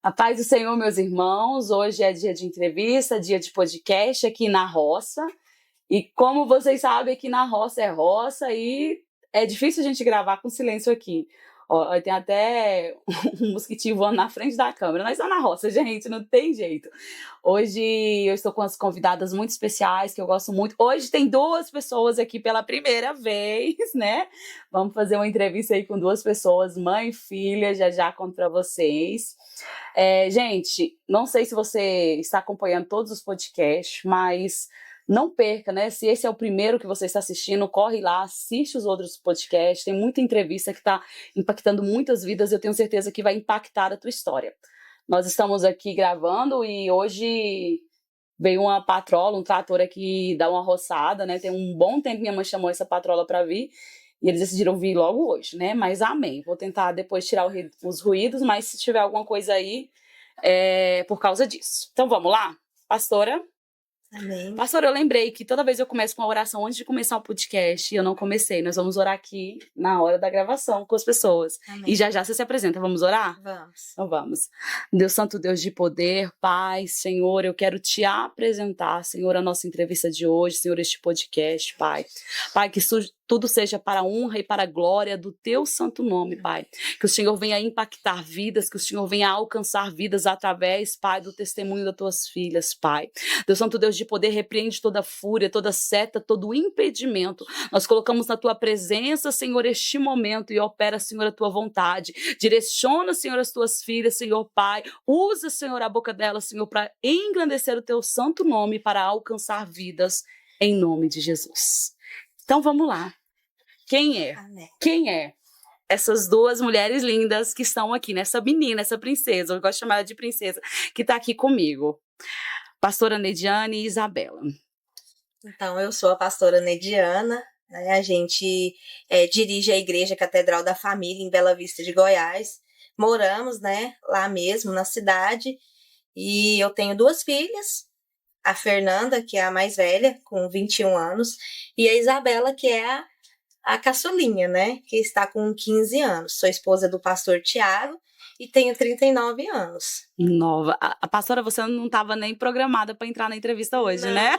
A paz do Senhor, meus irmãos. Hoje é dia de entrevista, dia de podcast aqui na roça. E como vocês sabem, aqui na roça é roça e é difícil a gente gravar com silêncio aqui. Ó, tem até um mosquitinho voando na frente da câmera. Nós estamos na roça, gente, não tem jeito. Hoje eu estou com as convidadas muito especiais, que eu gosto muito. Hoje tem duas pessoas aqui pela primeira vez, né? Vamos fazer uma entrevista aí com duas pessoas, mãe e filha, já conto para vocês. Gente, não sei se você está acompanhando todos os podcasts, mas não perca, né? Se esse é o primeiro que você está assistindo, corre lá, assiste os outros podcasts. Tem muita entrevista que está impactando muitas vidas. Eu tenho certeza que vai impactar a tua história. Nós estamos aqui gravando e hoje veio uma patrola, um trator aqui dar uma roçada, né? Tem um bom tempo que minha mãe chamou essa patrola para vir e eles decidiram vir logo hoje, né? Mas amém. Vou tentar depois tirar os ruídos, mas se tiver alguma coisa aí, é por causa disso. Então vamos lá? Pastora? Amém. Pastor, eu lembrei que toda vez eu começo com uma oração antes de começar o podcast, e eu não comecei. Nós vamos orar aqui na hora da gravação com as pessoas. Amém. E já você se apresenta. Vamos orar? Vamos. Então vamos. Deus Santo, Deus de poder, Pai, Senhor, eu quero te apresentar, Senhor, a nossa entrevista de hoje, Senhor, este podcast, Pai. Pai, que tudo seja para a honra e para a glória do teu santo nome, Pai. Que o Senhor venha impactar vidas, que o Senhor venha alcançar vidas através, Pai, do testemunho das tuas filhas, Pai. Deus Santo, Deus de poder, repreende toda fúria, toda seta, todo impedimento. Nós colocamos na tua presença, Senhor, este momento e opera, Senhor, a tua vontade. Direciona, Senhor, as tuas filhas, Senhor, Pai. Usa, Senhor, a boca delas, Senhor, para engrandecer o teu santo nome, para alcançar vidas em nome de Jesus. Então vamos lá. Quem é? Amém. Quem é? Essas duas mulheres lindas que estão aqui, nessa menina, essa princesa, eu gosto de chamar ela de princesa, que está aqui comigo. Pastora Nediane e Isabela. Então, eu sou a pastora Nediana, né? A gente dirige a Igreja Catedral da Família em Bela Vista de Goiás. Moramos, né, lá mesmo, na cidade. E eu tenho duas filhas, a Fernanda, que é a mais velha, com 21 anos, e a Isabela, que é a caçulinha, né, que está com 15 anos. Sou esposa do pastor Tiago e tenho 39 anos. Nova. A pastora, você não estava nem programada para entrar na entrevista hoje, Não. né?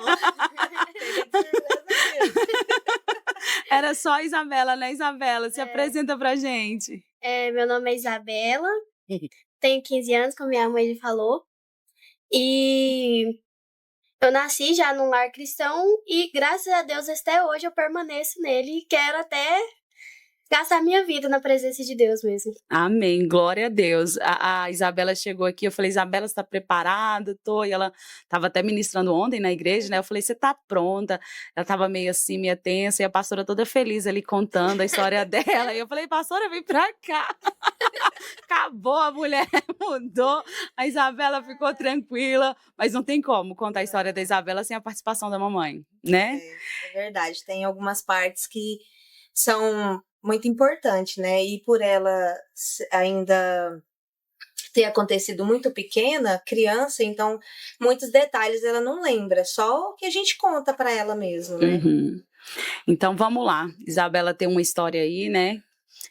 Era só a Isabela, né, Isabela? Se apresenta pra gente. Meu nome é Isabela, tenho 15 anos, como minha mãe já falou. E eu nasci já num lar cristão e, graças a Deus, até hoje eu permaneço nele e quero até gastar minha vida na presença de Deus mesmo. Amém, glória a Deus. A Isabela chegou aqui, eu falei, Isabela, você está preparada? Tô. E ela estava até ministrando ontem na igreja, né? Eu falei, você está pronta? Ela estava meio assim, meio tensa, e a pastora toda feliz ali contando a história dela. E eu falei, pastora, vem pra cá. Acabou, a mulher mudou. A Isabela ficou tranquila, mas não tem como contar a história da Isabela sem a participação da mamãe, né? É verdade, tem algumas partes que são muito importantes, né? E por ela ainda ter acontecido muito pequena, criança, então muitos detalhes ela não lembra, só o que a gente conta para ela mesmo, né? Uhum. Então vamos lá. Isabela tem uma história aí, né?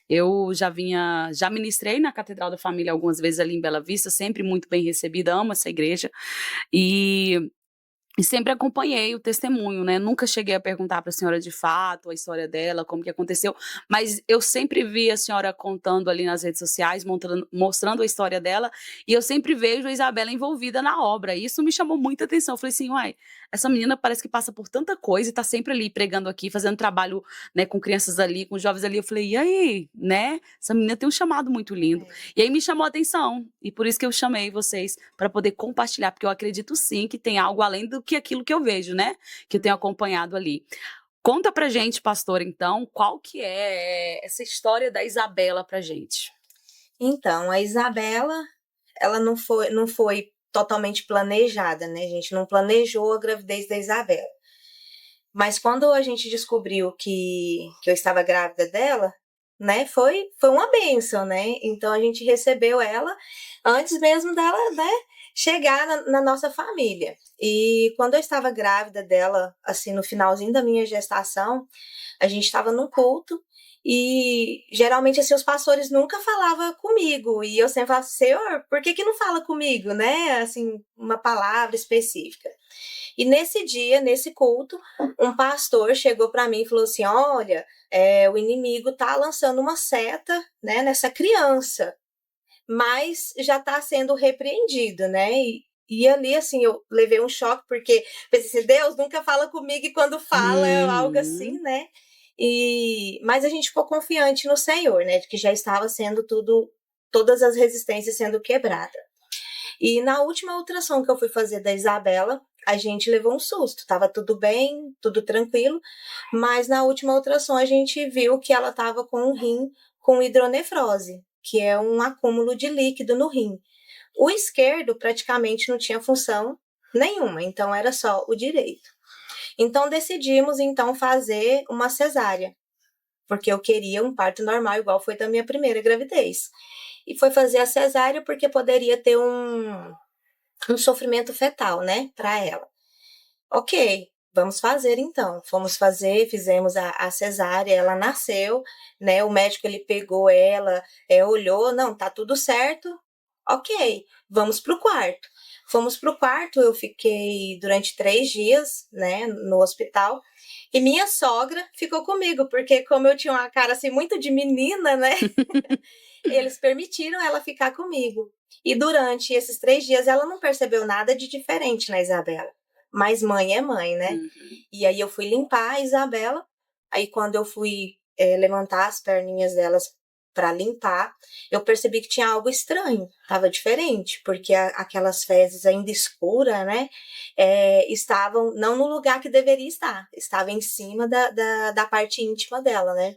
Eu já ministrei na Catedral da Família algumas vezes ali em Bela Vista, sempre muito bem recebida, amo essa igreja. E sempre acompanhei o testemunho, né? Nunca cheguei a perguntar para a senhora de fato a história dela, como que aconteceu, mas eu sempre vi a senhora contando ali nas redes sociais, mostrando a história dela, e eu sempre vejo a Isabela envolvida na obra, e isso me chamou muita atenção. Eu falei assim, uai, essa menina parece que passa por tanta coisa e tá sempre ali pregando aqui, fazendo trabalho, né, com crianças ali, com jovens ali. Eu falei, e aí, né? Essa menina tem um chamado muito lindo. E aí me chamou a atenção, e por isso que eu chamei vocês para poder compartilhar, porque eu acredito sim que tem algo além do que aquilo que eu vejo, né? Que eu tenho acompanhado ali. Conta pra gente, pastor, então, qual que é essa história da Isabela pra gente? Então, a Isabela, ela não foi totalmente planejada, né? A gente não planejou a gravidez da Isabela. Mas quando a gente descobriu que eu estava grávida dela, né? Foi uma bênção, né? Então a gente recebeu ela antes mesmo dela, né? chegar na nossa família. E quando eu estava grávida dela, assim, no finalzinho da minha gestação, a gente estava num culto e geralmente assim os pastores nunca falavam comigo e eu sempre falava, Senhor, por que não fala comigo, né? Assim, uma palavra específica. E nesse dia, nesse culto, um pastor chegou para mim e falou assim, olha, o inimigo tá lançando uma seta, né, nessa criança, mas já está sendo repreendido, né? E ali, assim, eu levei um choque, porque pensei assim, Deus nunca fala comigo e quando fala é algo assim, né? Mas a gente ficou confiante no Senhor, né? De que já estava sendo todas as resistências sendo quebradas. E na última ultrassom que eu fui fazer da Isabela, a gente levou um susto. Tava tudo bem, tudo tranquilo, mas na última ultrassom a gente viu que ela tava com um rim com hidronefrose, que é um acúmulo de líquido no rim. O esquerdo praticamente não tinha função nenhuma, então era só o direito. Então decidimos então fazer uma cesárea, porque eu queria um parto normal igual foi da minha primeira gravidez. E foi fazer a cesárea porque poderia ter um sofrimento fetal, né, para ela. Ok, vamos fazer então. Fomos fazer, fizemos a cesárea, ela nasceu, né, o médico ele pegou ela, olhou, não, tá tudo certo, ok, vamos pro quarto. Fomos pro quarto, eu fiquei durante 3 dias, né, no hospital, e minha sogra ficou comigo, porque como eu tinha uma cara assim muito de menina, né, eles permitiram ela ficar comigo. E durante esses 3 dias ela não percebeu nada de diferente na Isabela. Mas mãe é mãe, né? E aí eu fui limpar a Isabela, aí quando eu fui levantar as perninhas delas para limpar, eu percebi que tinha algo estranho, tava diferente, porque aquelas fezes ainda escuras, né, estavam não no lugar que deveria estar, estava em cima da parte íntima dela, né,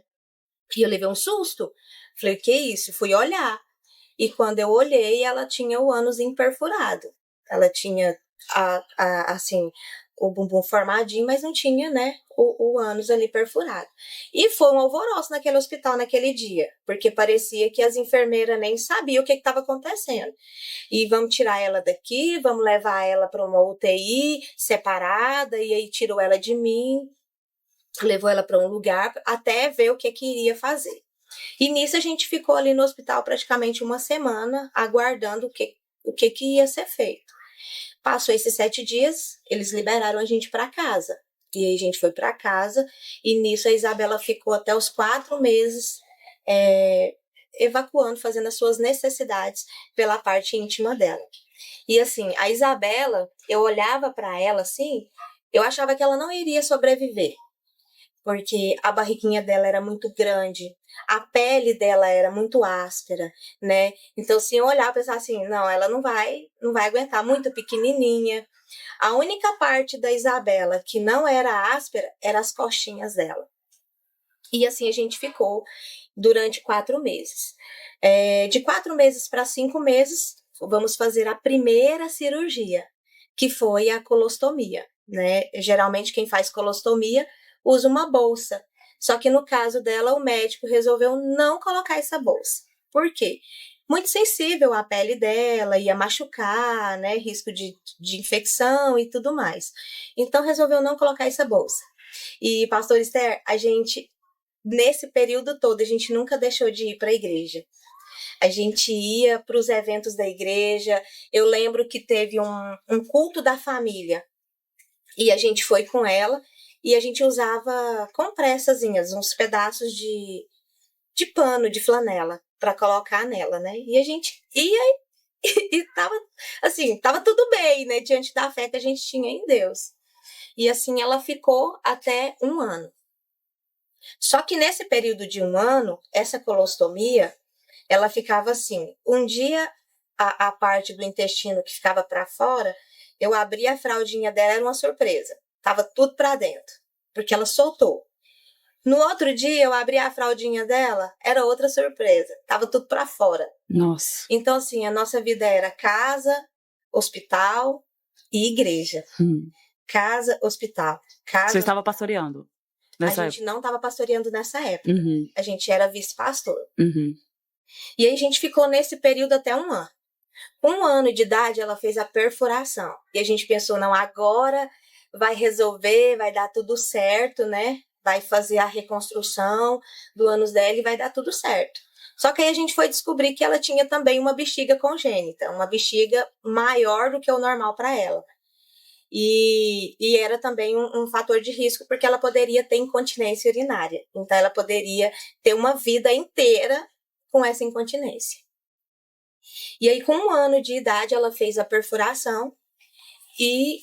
e eu levei um susto, falei, que isso? Fui olhar, e quando eu olhei, ela tinha o ânus perfurado, ela tinha, assim, o bumbum formadinho, mas não tinha, né, o ânus ali perfurado. E foi um alvoroço naquele hospital naquele dia, porque parecia que as enfermeiras nem sabiam o que estava acontecendo. E vamos tirar ela daqui, vamos levar ela para uma UTI separada, e aí tirou ela de mim, levou ela para um lugar até ver o que iria fazer. E nisso a gente ficou ali no hospital praticamente uma semana, aguardando o que ia ser feito. Passou esses 7 dias, eles liberaram a gente para casa. E aí a gente foi para casa, e nisso a Isabela ficou até os 4 meses evacuando, fazendo as suas necessidades pela parte íntima dela. E assim, a Isabela, eu olhava para ela assim, eu achava que ela não iria sobreviver, porque a barriguinha dela era muito grande, a pele dela era muito áspera, né? Então, se eu olhar e pensar assim, não, ela não vai aguentar, muito pequenininha. A única parte da Isabela que não era áspera eram as costinhas dela. E assim a gente ficou durante 4 meses. De 4 meses para 5 meses, vamos fazer a primeira cirurgia, que foi a colostomia, né? Geralmente quem faz colostomia usa uma bolsa. Só que no caso dela, o médico resolveu não colocar essa bolsa. Por quê? Muito sensível à pele dela, ia machucar, né? Risco de infecção e tudo mais. Então, resolveu não colocar essa bolsa. E, pastor Esther, a gente, nesse período todo, a gente nunca deixou de ir para a igreja. A gente ia para os eventos da igreja. Eu lembro que teve um culto da família. E a gente foi com ela. E a gente usava compressazinhas, uns pedaços de pano, de flanela, para colocar nela, né? E a gente ia e tava tudo bem, né? Diante da fé que a gente tinha em Deus. E assim ela ficou até 1 ano. Só que nesse período de 1 ano, essa colostomia, ela ficava assim, um dia a parte do intestino que ficava para fora, eu abri a fraldinha dela, era uma surpresa. Tava tudo para dentro, porque ela soltou. No outro dia, eu abri a fraldinha dela, era outra surpresa. Tava tudo para fora. Nossa. Então, assim, a nossa vida era casa, hospital e igreja. Casa, hospital. Você estava pastoreando nessa época? A gente não estava pastoreando nessa época. Uhum. A gente era vice-pastor. Uhum. E aí a gente ficou nesse período até 1 ano. Com 1 ano de idade, ela fez a perfuração. E a gente pensou, não, agora vai resolver, vai dar tudo certo, né? Vai fazer a reconstrução do ânus dela e vai dar tudo certo. Só que aí a gente foi descobrir que ela tinha também uma bexiga congênita, uma bexiga maior do que o normal para ela. E era também um fator de risco, porque ela poderia ter incontinência urinária. Então, ela poderia ter uma vida inteira com essa incontinência. E aí, com 1 ano de idade, ela fez a perfuração e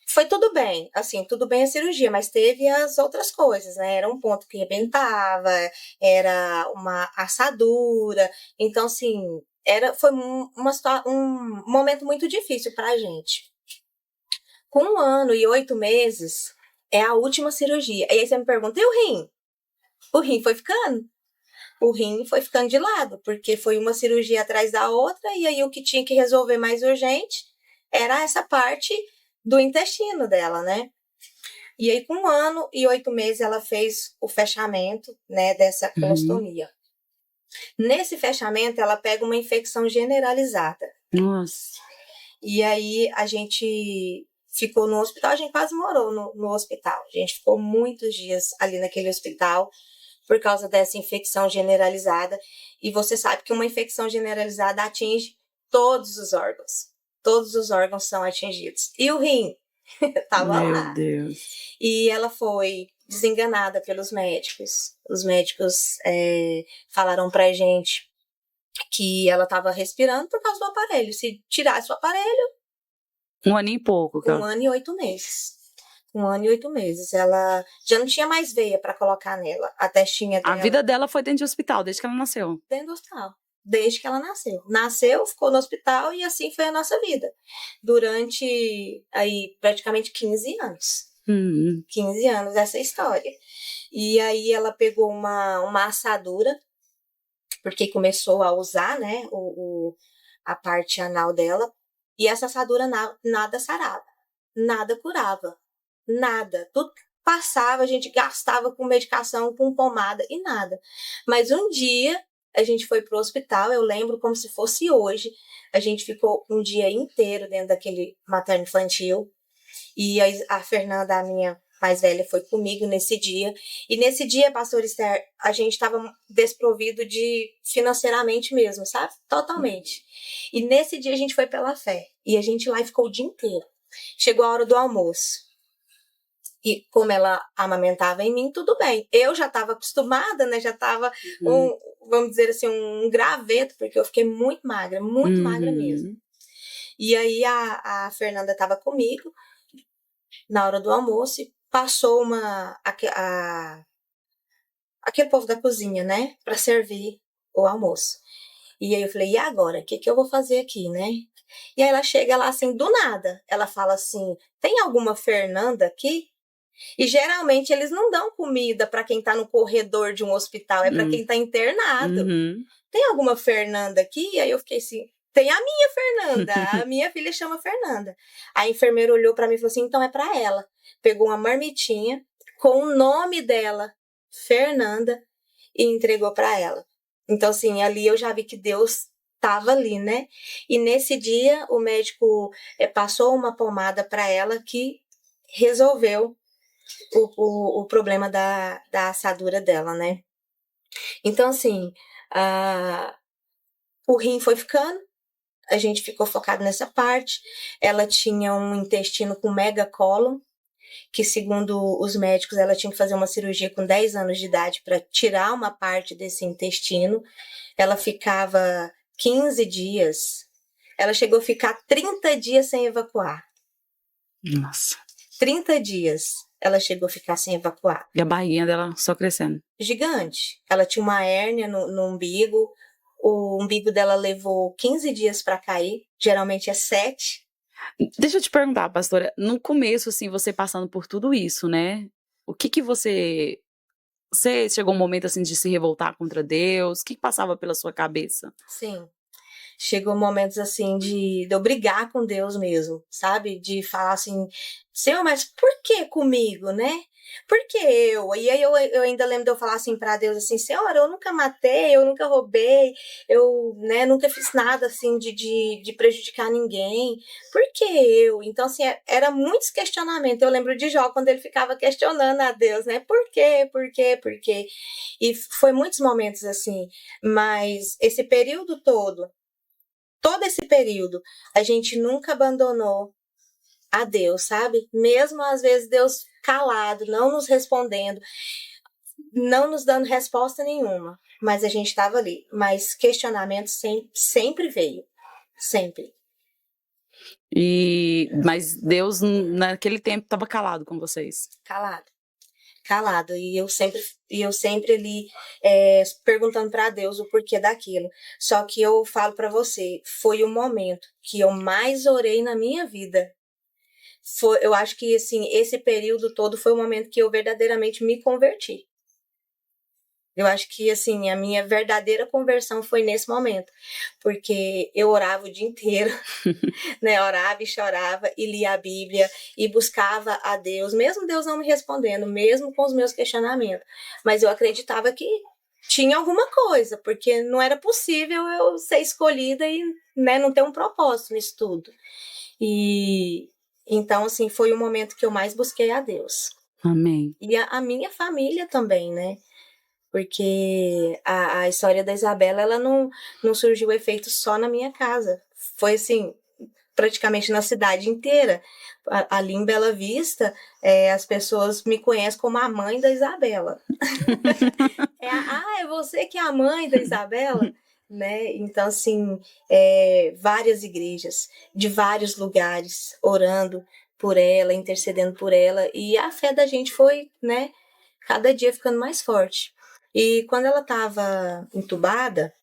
foi tudo bem, assim, tudo bem a cirurgia, mas teve as outras coisas, né? Era um ponto que rebentava, era uma assadura. Então, assim, foi um momento muito difícil pra gente. Com 1 ano e 8 meses, é a última cirurgia. E aí você me pergunta, e o rim? O rim foi ficando. O rim foi ficando de lado, porque foi uma cirurgia atrás da outra, e aí o que tinha que resolver mais urgente era essa parte do intestino dela, né? E aí, com 1 ano e 8 meses, ela fez o fechamento, né, dessa colostomia. Nesse fechamento, ela pega uma infecção generalizada. Nossa. E aí, a gente ficou no hospital, a gente quase morou no hospital. A gente ficou muitos dias ali naquele hospital por causa dessa infecção generalizada. E você sabe que uma infecção generalizada atinge todos os órgãos. Todos os órgãos são atingidos. E o rim estava lá. Meu Deus. E ela foi desenganada pelos médicos. Os médicos falaram pra gente que ela estava respirando por causa do aparelho. Se tirasse o aparelho... 1 ano e pouco. 1 ano e 8 meses. 1 ano e 8 meses. Ela já não tinha mais veia para colocar nela. A testinha dela... A vida dela foi dentro de hospital, desde que ela nasceu. Dentro do hospital. Desde que ela nasceu. Nasceu, ficou no hospital e assim foi a nossa vida. Durante, aí, praticamente 15 anos. 15 anos, essa história. E aí ela pegou uma assadura, porque começou a usar, né, a parte anal dela. E essa assadura nada sarava. Nada curava. Nada. Tudo passava, a gente gastava com medicação, com pomada e nada. Mas um dia a gente foi pro hospital, eu lembro como se fosse hoje. A gente ficou um dia inteiro dentro daquele materno-infantil. E a Fernanda, a minha mais velha, foi comigo nesse dia. E nesse dia, pastor Esther, a gente estava desprovido financeiramente mesmo, sabe? Totalmente. E nesse dia a gente foi pela fé. E a gente lá ficou o dia inteiro. Chegou a hora do almoço. E como ela amamentava em mim, tudo bem. Eu já estava acostumada, né? Já estava, vamos dizer assim, um graveto, porque eu fiquei muito magra mesmo. E aí a Fernanda estava comigo na hora do almoço e passou aquele povo da cozinha, né? Para servir o almoço. E aí eu falei, e agora? O que eu vou fazer aqui, né? E aí ela chega lá assim, do nada. Ela fala assim, tem alguma Fernanda aqui? E geralmente eles não dão comida para quem tá no corredor de um hospital, é para quem tá internado. Tem alguma Fernanda aqui? E aí eu fiquei assim, tem a minha Fernanda, a minha filha chama Fernanda. A enfermeira olhou para mim e falou assim, então é para ela. Pegou uma marmitinha com o nome dela, Fernanda, e entregou para ela. Então assim, ali eu já vi que Deus estava ali, né? E nesse dia o médico passou uma pomada para ela que resolveu o problema da assadura dela, né? Então, assim, o rim foi ficando, a gente ficou focado nessa parte. Ela tinha um intestino com megacólon, que segundo os médicos, ela tinha que fazer uma cirurgia com 10 anos de idade para tirar uma parte desse intestino. Ela ficava 15 dias, ela chegou a ficar 30 dias sem evacuar. Nossa. 30 dias ela chegou a ficar sem evacuar. E a barriguinha dela só crescendo. Gigante. Ela tinha uma hérnia no umbigo. O umbigo dela levou 15 dias para cair. Geralmente é 7. Deixa eu te perguntar, pastora. No começo, assim, você passando por tudo isso, né? O que você... Você chegou um momento, assim, de se revoltar contra Deus? O que passava pela sua cabeça? Sim. Chegou momentos assim de eu brigar com Deus mesmo, sabe? De falar assim, Senhor, mas por que comigo, né? Por que eu? E aí eu ainda lembro de eu falar assim pra Deus assim, Senhor, eu nunca matei, eu nunca roubei, eu, né, nunca fiz nada assim de prejudicar ninguém. Por que eu? Então, assim, era muitos questionamentos. Eu lembro de Jó, quando ele ficava questionando a Deus, né? Por quê? Por quê? Por quê? E foi muitos momentos assim, mas esse período todo esse período, a gente nunca abandonou a Deus, sabe? Mesmo às vezes Deus calado, não nos respondendo, não nos dando resposta nenhuma, mas a gente estava ali. Mas questionamento sempre veio, sempre. Mas Deus, naquele tempo, estava calado com vocês. Calado, e eu sempre ali perguntando para Deus o porquê daquilo. Só que eu falo para você, foi o momento que eu mais orei na minha vida. Eu acho que assim, esse período todo foi o momento que eu verdadeiramente me converti. Eu acho que assim, a minha verdadeira conversão foi nesse momento, porque eu orava o dia inteiro, né? Orava e chorava e lia a Bíblia e buscava a Deus, mesmo Deus não me respondendo, mesmo com os meus questionamentos. Mas eu acreditava que tinha alguma coisa, porque não era possível eu ser escolhida e, né, não ter um propósito nisso tudo. E então, assim, foi o momento que eu mais busquei a Deus. Amém. E a minha família também, né? Porque a história da Isabela, ela não surgiu efeito só na minha casa. Foi assim, praticamente na cidade inteira. Ali em Bela Vista, as pessoas me conhecem como a mãe da Isabela. É você que é a mãe da Isabela? Né? Então, assim, várias igrejas, de vários lugares, orando por ela, intercedendo por ela. E a fé da gente foi, né, cada dia ficando mais forte. E quando ela estava entubada,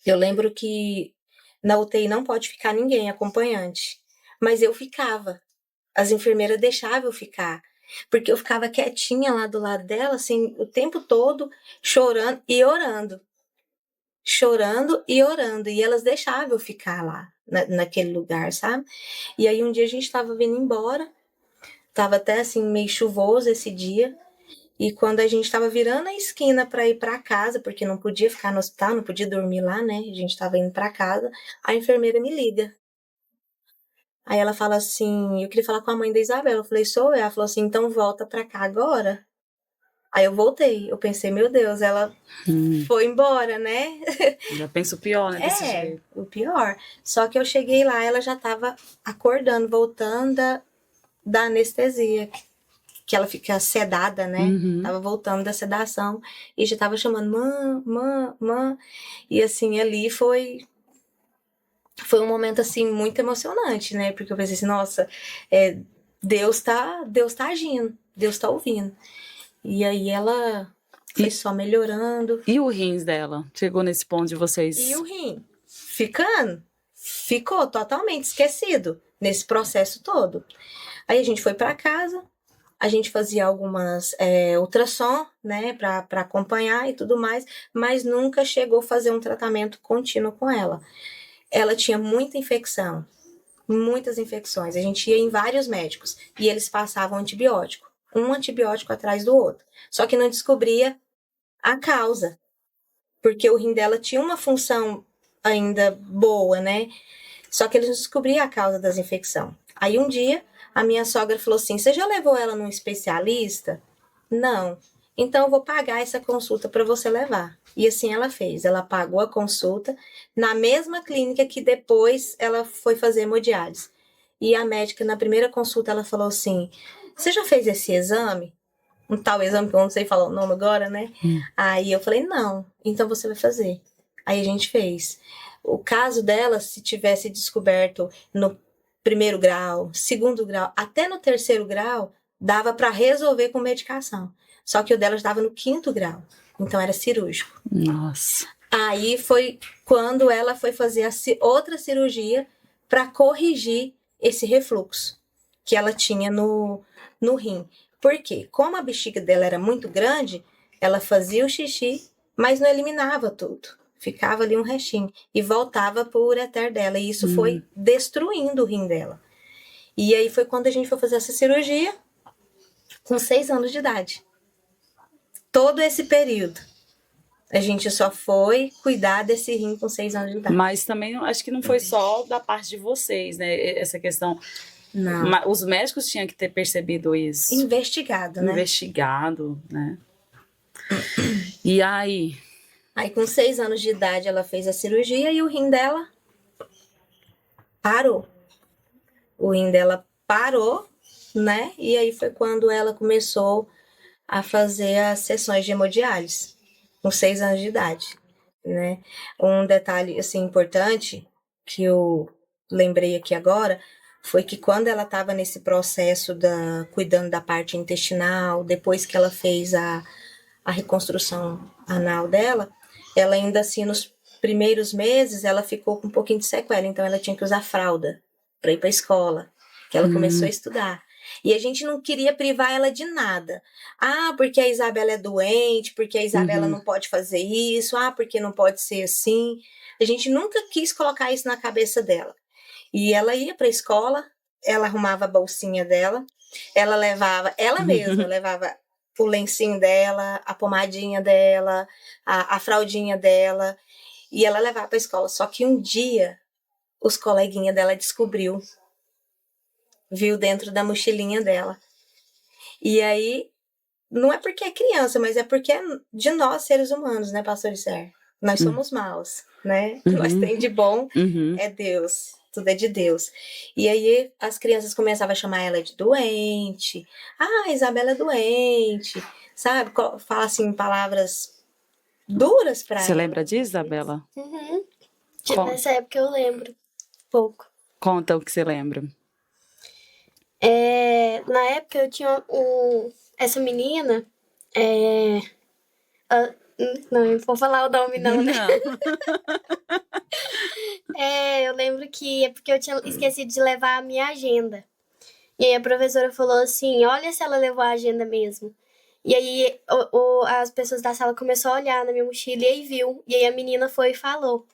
eu lembro que na UTI não pode ficar ninguém acompanhante. Mas eu ficava. As enfermeiras deixavam eu ficar. Porque eu ficava quietinha lá do lado dela, assim, o tempo todo, chorando e orando. Chorando e orando. E elas deixavam eu ficar lá, naquele lugar, sabe? E aí um dia a gente estava vindo embora. Tava até assim, meio chuvoso esse dia. E quando a gente estava virando a esquina para ir para casa, porque não podia ficar no hospital, não podia dormir lá, né? A gente estava indo para casa, a enfermeira me liga. Aí ela fala assim, eu queria falar com a mãe da Isabela. Eu falei, sou eu. Ela falou assim, então volta para cá agora. Aí eu voltei. Eu pensei, meu Deus, ela foi embora, né? Já penso o pior, né? Desse jeito. O pior. Só que eu cheguei lá, ela já estava acordando, voltando da anestesia, que ela fica sedada, né? Tava voltando da sedação e já tava chamando mãe. E assim, ali foi um momento assim muito emocionante, né? Porque eu pensei assim, nossa, Deus tá agindo, Deus tá ouvindo. E aí ela foi só melhorando. E o rins dela? Chegou nesse ponto de vocês? E o rim? Ficou totalmente esquecido nesse processo todo. Aí a gente foi para casa, a gente fazia algumas ultrassom, né, para acompanhar e tudo mais, mas nunca chegou a fazer um tratamento contínuo com ela. Ela tinha muita infecção, muitas infecções. A gente ia em vários médicos e eles passavam antibiótico, um antibiótico atrás do outro. Só que não descobria a causa, porque o rim dela tinha uma função ainda boa, né? Só que eles não descobriam a causa das infecções. Aí um dia a minha sogra falou assim: você já levou ela num especialista? Não. Então eu vou pagar essa consulta para você levar. E assim ela fez. Ela pagou a consulta na mesma clínica que depois ela foi fazer hemodiálise. E a médica, na primeira consulta, ela falou assim: você já fez esse exame? Um tal exame que eu não sei falar o nome agora, né? Aí eu falei: não. Então você vai fazer. Aí a gente fez. O caso dela, se tivesse descoberto no primeiro grau, segundo grau, até no terceiro grau, dava para resolver com medicação. Só que o dela estava no 5º grau, então era cirúrgico. Nossa. Aí foi quando ela foi fazer outra cirurgia para corrigir esse refluxo que ela tinha no rim. Por quê? Como a bexiga dela era muito grande, ela fazia o xixi, mas não eliminava tudo. ficava ali um restinho, e voltava pro ureter dela, e isso foi destruindo o rim dela. E aí foi quando a gente foi fazer essa cirurgia, com 6 anos de idade. Todo esse período, a gente só foi cuidar desse rim com 6 anos de idade. Mas também acho que não foi só da parte de vocês, né? Essa questão. Não. Os médicos tinham que ter percebido isso. Investigado, né? Investigado, né? E aí? Aí com 6 anos de idade ela fez a cirurgia e o rim dela parou. O rim dela parou, né? E aí foi quando ela começou a fazer as sessões de hemodiálise, com 6 anos de idade, né? Um detalhe, assim, importante, que eu lembrei aqui agora, foi que quando ela estava nesse processo cuidando da parte intestinal, depois que ela fez a reconstrução anal dela, ela ainda assim, nos primeiros meses, ela ficou com um pouquinho de sequela, então ela tinha que usar fralda para ir para a escola, que ela começou a estudar. E a gente não queria privar ela de nada. Ah, porque a Isabela é doente, porque a Isabela não pode fazer isso, porque não pode ser assim. A gente nunca quis colocar isso na cabeça dela. E ela ia para a escola, ela arrumava a bolsinha dela, ela levava, ela mesma levava o lencinho dela, a pomadinha dela, a fraldinha dela, e ela levava para a escola. Só que um dia, os coleguinhas dela viu dentro da mochilinha dela. E aí, não é porque é criança, mas é porque é de nós, seres humanos, né, pastor Isser? Nós somos maus, né? O que nós tem de bom é Deus. Tudo é de Deus. E aí, as crianças começavam a chamar ela de doente. Ah, Isabela é doente. Sabe? Fala, assim, palavras duras pra ela. Você lembra disso, Isabela? Nessa época eu lembro pouco. Conta o que você lembra. Na época eu tinha essa menina, não, eu não vou falar o nome não, né? Eu lembro que é porque eu tinha esquecido de levar a minha agenda. E aí a professora falou assim, olha se ela levou a agenda mesmo. E aí as pessoas da sala começaram a olhar na minha mochila e aí viu. E aí a menina foi e falou.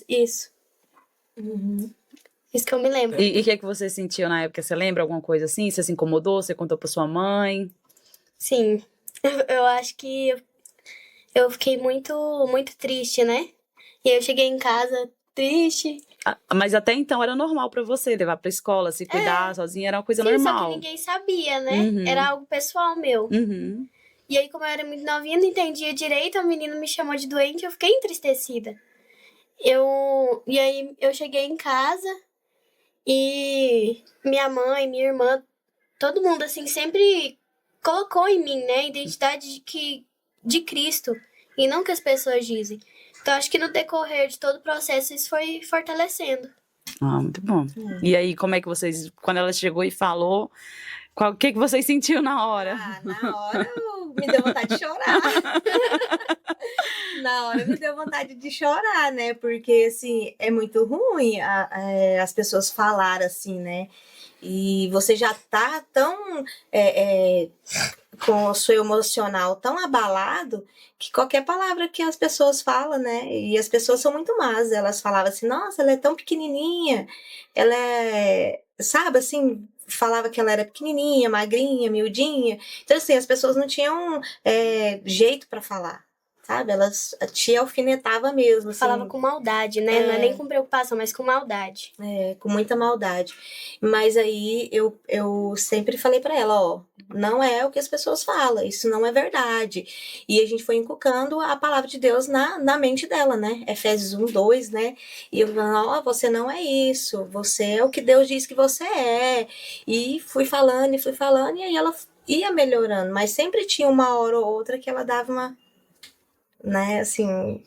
Isso. Isso que eu me lembro. E o que é que você sentiu na época? Você lembra alguma coisa assim? Você se incomodou? Você contou pra sua mãe? Sim. Eu acho que eu fiquei muito, muito triste, né? E aí eu cheguei em casa triste. Mas até então era normal pra você levar pra escola, se cuidar sozinha, era uma coisa Sim, normal. só que ninguém sabia, né? Era algo pessoal meu. E aí, como eu era muito novinha, não entendia direito, a menina me chamou de doente, eu fiquei entristecida. E aí eu cheguei em casa e minha mãe, minha irmã, todo mundo, assim, sempre colocou em mim, né, a identidade de Cristo, e não que as pessoas dizem. Então, acho que no decorrer de todo o processo, isso foi fortalecendo. Muito bom. E aí, como é que vocês, quando ela chegou e falou, o que vocês sentiu na hora? Na hora me deu vontade de chorar. Na hora me deu vontade de chorar, né? Porque, assim, é muito ruim as pessoas falarem assim, né? E você já tá tão com o seu emocional tão abalado que qualquer palavra que as pessoas falam, né? E as pessoas são muito más. Elas falavam assim, nossa, ela é tão pequenininha. Ela é, sabe, assim, falava que ela era pequenininha, magrinha, miudinha. Então, assim, as pessoas não tinham jeito para falar. Sabe? Elas te alfinetava mesmo. Assim. Falava com maldade, né? Não é nem com preocupação, mas com maldade. Com muita maldade. Mas aí eu sempre falei pra ela, ó, não é o que as pessoas falam, isso não é verdade. E a gente foi inculcando a palavra de Deus na mente dela, né? Efésios 1:2, né? E eu falando, ó, você não é isso, você é o que Deus diz que você é. E fui falando, e aí ela ia melhorando, mas sempre tinha uma hora ou outra que ela dava uma, né, assim,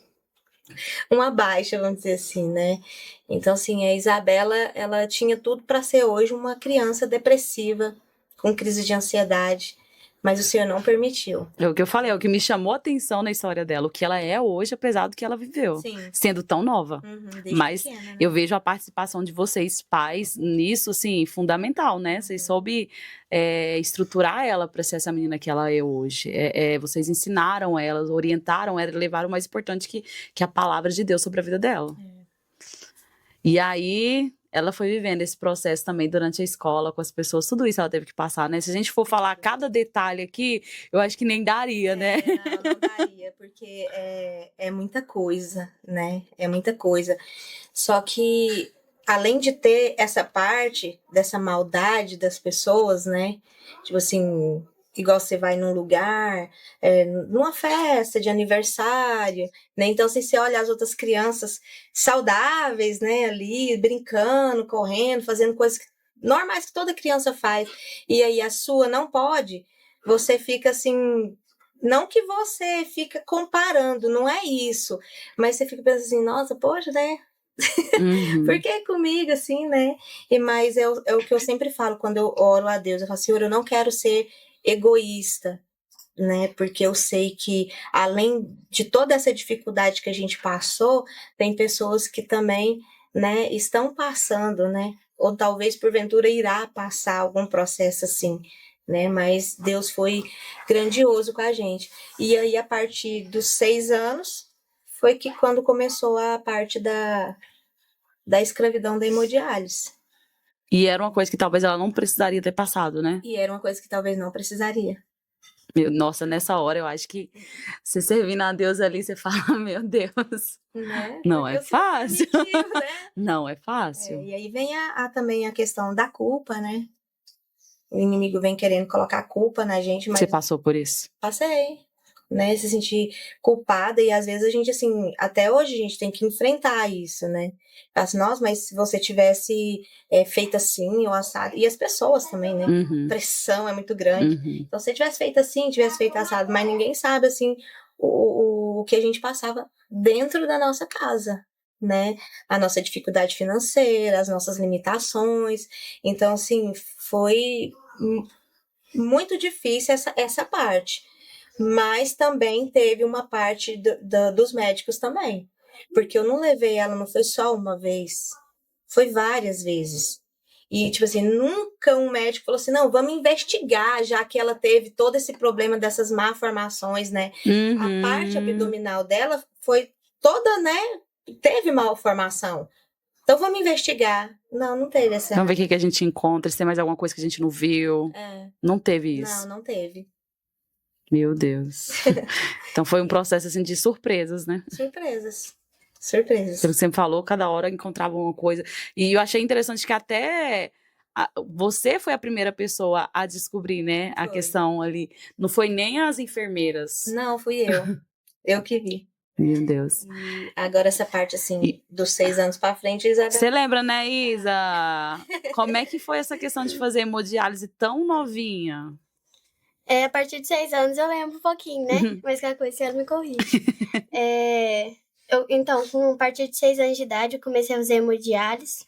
uma baixa, vamos dizer assim, né? Então, assim, a Isabela, ela tinha tudo para ser hoje uma criança depressiva, com crise de ansiedade, mas o Senhor não permitiu. É o que eu falei, é o que me chamou a atenção na história dela, o que ela é hoje, apesar do que ela viveu, Sim. sendo tão nova. Desde Mas pequena, né? eu vejo a participação de vocês, pais, nisso, assim, fundamental, né? Vocês soube estruturar ela para ser essa menina que ela é hoje. Vocês ensinaram ela, orientaram ela, levaram o mais importante que a palavra de Deus sobre a vida dela. E aí, ela foi vivendo esse processo também durante a escola, com as pessoas, tudo isso ela teve que passar, né? Se a gente for falar cada detalhe aqui, eu acho que nem daria, né? Não daria, porque é muita coisa, né? É muita coisa. Só que, além de ter essa parte dessa maldade das pessoas, né? Tipo assim, igual você vai num lugar, numa festa de aniversário, né? Então, se você olha as outras crianças saudáveis, né? Ali, brincando, correndo, fazendo coisas normais que toda criança faz, e aí a sua não pode, você fica assim... Não que você fica comparando, não é isso. Mas você fica pensando assim, nossa, poxa, né? Por que comigo, assim, né? Mas é o que eu sempre falo quando eu oro a Deus. Eu falo, Senhor, eu não quero ser egoísta, né? Porque eu sei que, além de toda essa dificuldade que a gente passou, tem pessoas que também, né, estão passando, né? Ou talvez, porventura, irá passar algum processo assim, né? Mas Deus foi grandioso com a gente. E aí, a partir dos 6 anos, foi que quando começou a parte da escravidão da hemodiálise. E era uma coisa que talvez ela não precisaria ter passado, né? E era uma coisa que talvez não precisaria. Nossa, nessa hora eu acho que você servindo a Deus ali, você fala, meu Deus, né? Não é fácil. Permitiu, né? Não é fácil. E aí vem também a questão da culpa, né? O inimigo vem querendo colocar a culpa na gente, mas... Você passou por isso? Passei, né? Se sentir culpada, e às vezes a gente, assim, até hoje a gente tem que enfrentar isso, né? Assim, nossa, mas se você tivesse feito assim, ou assado, e as pessoas também, né? Uhum. Pressão é muito grande. Uhum. Então, se tivesse feito assim, tivesse feito assado, mas ninguém sabe, assim, o que a gente passava dentro da nossa casa, né? A nossa dificuldade financeira, as nossas limitações. Então, assim, foi muito difícil essa parte. Mas também teve uma parte dos médicos também. Porque eu não levei ela, não foi só uma vez. Foi várias vezes. E, tipo assim, nunca um médico falou assim, não, vamos investigar, já que ela teve todo esse problema dessas malformações, né? Uhum. A parte abdominal dela foi toda, né? Teve malformação. Então, vamos investigar. Não teve essa... Vamos ver o que a gente encontra, se tem mais alguma coisa que a gente não viu. Não teve isso. Não teve. Meu Deus. Então, foi um processo, assim, de surpresas, né? Surpresas. Pelo que você me falou, cada hora encontrava uma coisa. E eu achei interessante que até você foi a primeira pessoa a descobrir, né? A questão ali. Não foi nem as enfermeiras. Não, fui eu. Eu que vi. Meu Deus. E agora essa parte, assim, dos 6 anos pra frente, Isabel... Você lembra, né, Isa? Como é que foi essa questão de fazer hemodiálise tão novinha? A partir de 6 anos eu lembro um pouquinho, né? Mas qualquer coisa você me corrige. Então, com a partir de 6 anos de idade, eu comecei a fazer hemodiálise.